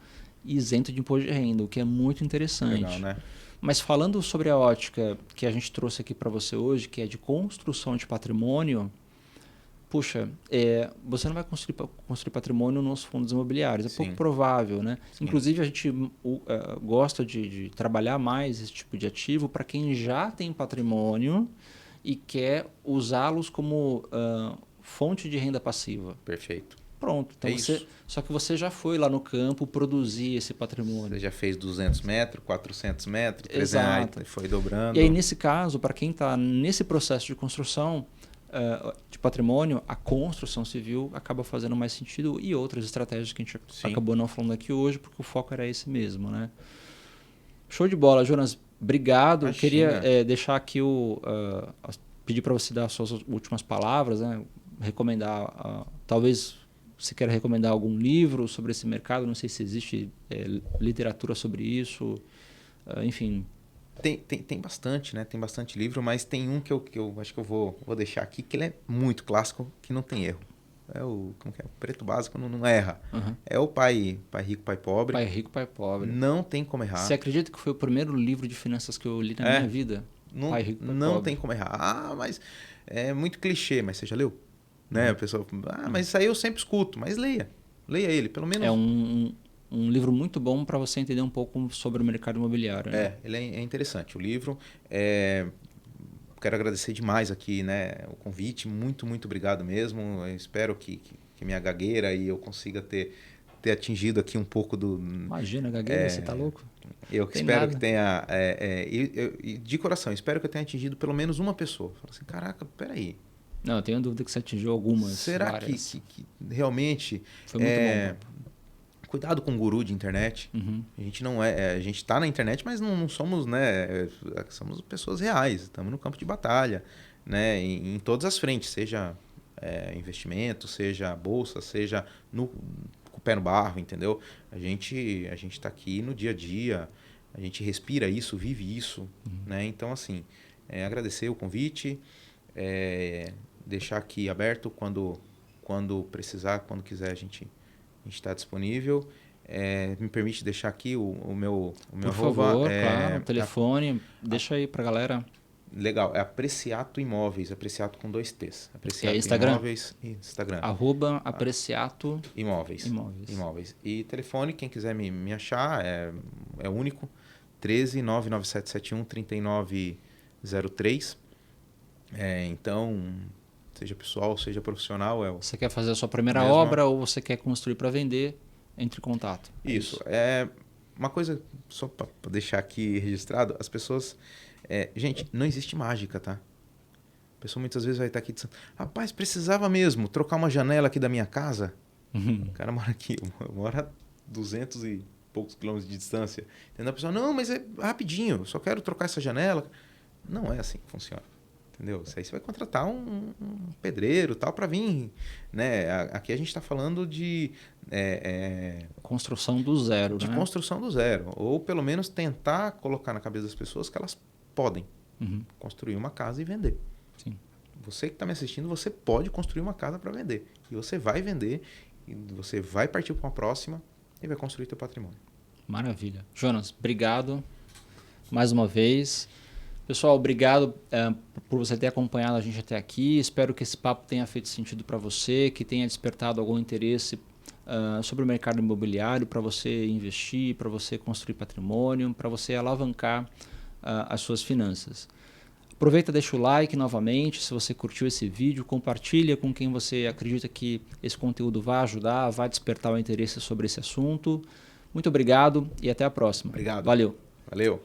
isento de imposto de renda, o que é muito interessante. Legal, né? Mas falando sobre a ótica que a gente trouxe aqui para você hoje, que é de construção de patrimônio, puxa, você não vai construir patrimônio nos fundos imobiliários, é pouco provável, né? Sim. Inclusive a gente gosta de trabalhar mais esse tipo de ativo para quem já tem patrimônio e quer usá-los como fonte de renda passiva. Perfeito. Pronto. Então só que você já foi lá no campo produzir esse patrimônio. Você já fez 200 metros, 400 metros, 300, foi dobrando. E aí, nesse caso, para quem está nesse processo de construção de patrimônio, a construção civil acaba fazendo mais sentido e outras estratégias que a gente acabou não falando aqui hoje, porque o foco era esse mesmo. Né? Show de bola, Jonas. Obrigado. Eu queria deixar aqui pedir para você dar as suas últimas palavras, né? Recomendar, talvez... Você quer recomendar algum livro sobre esse mercado? Não sei se existe literatura sobre isso. Enfim. Tem bastante, né? Tem bastante livro, mas tem um que eu acho que eu vou deixar aqui, que ele é muito clássico, que não tem erro. Como que é? O preto básico não erra. Uhum. É o Pai Rico, Pai Pobre. Pai Rico, Pai Pobre. Não tem como errar. Você acredita que foi o primeiro livro de finanças que eu li na minha vida? Pai Rico, Pai Pobre. Não tem como errar. Mas é muito clichê, mas você já leu? Né? A pessoa, mas isso aí eu sempre escuto, mas leia ele, pelo menos. É um livro muito bom para você entender um pouco sobre o mercado imobiliário. Né? Ele é interessante. O livro, quero agradecer demais aqui, né, o convite, muito, muito obrigado mesmo. Eu espero que minha gagueira e eu consiga ter atingido aqui um pouco do... Imagina, gagueira, você tá louco? Eu espero que tenha... de coração, espero que eu tenha atingido pelo menos uma pessoa. Fala assim, caraca, peraí. Não, eu tenho dúvida que você atingiu algumas. Será que realmente... Foi muito bom. Cuidado com o guru de internet. Uhum. A gente não a gente está na internet, mas não somos, né? Somos pessoas reais. Estamos no campo de batalha, né? Em todas as frentes, seja investimento, seja bolsa, seja com o pé no barro, entendeu? A gente está aqui no dia a dia, a gente respira isso, vive isso, né? Então, assim, agradecer o convite. Deixar aqui aberto quando precisar, quando quiser a gente está disponível. me permite deixar aqui o meu Por favor, claro, o telefone, deixa aí pra galera. Legal, é Apreciato Imóveis, Apreciato com 2 T's. Apreciato Instagram? Imóveis e Instagram. @Apreciato Imóveis. E telefone, quem quiser me achar, é único, 13 99771 3903. Então, seja pessoal, seja profissional. Você quer fazer a sua primeira obra ou você quer construir para vender? Entre em contato. Isso. Uma coisa, só para deixar aqui registrado, as pessoas... gente, não existe mágica, tá? A pessoa muitas vezes vai estar aqui dizendo, rapaz, precisava mesmo trocar uma janela aqui da minha casa. O cara mora aqui, mora a 200 e poucos quilômetros de distância. Entendeu? A pessoa, não, mas é rapidinho, só quero trocar essa janela. Não é assim que funciona. Entendeu? Isso aí você vai contratar um pedreiro tal para vir, né? Aqui a gente está falando de construção do zero, de né? construção do zero, ou pelo menos tentar colocar na cabeça das pessoas que elas podem construir uma casa e vender. Sim. Você que está me assistindo, você pode construir uma casa para vender e você vai vender e você vai partir para uma próxima e vai construir teu patrimônio. Maravilha, Jonas, obrigado mais uma vez. Pessoal, obrigado por você ter acompanhado a gente até aqui. Espero que esse papo tenha feito sentido para você, que tenha despertado algum interesse sobre o mercado imobiliário para você investir, para você construir patrimônio, para você alavancar as suas finanças. Aproveita, deixa o like novamente, se você curtiu esse vídeo, compartilha com quem você acredita que esse conteúdo vai ajudar, vai despertar o interesse sobre esse assunto. Muito obrigado e até a próxima. Obrigado. Valeu. Valeu.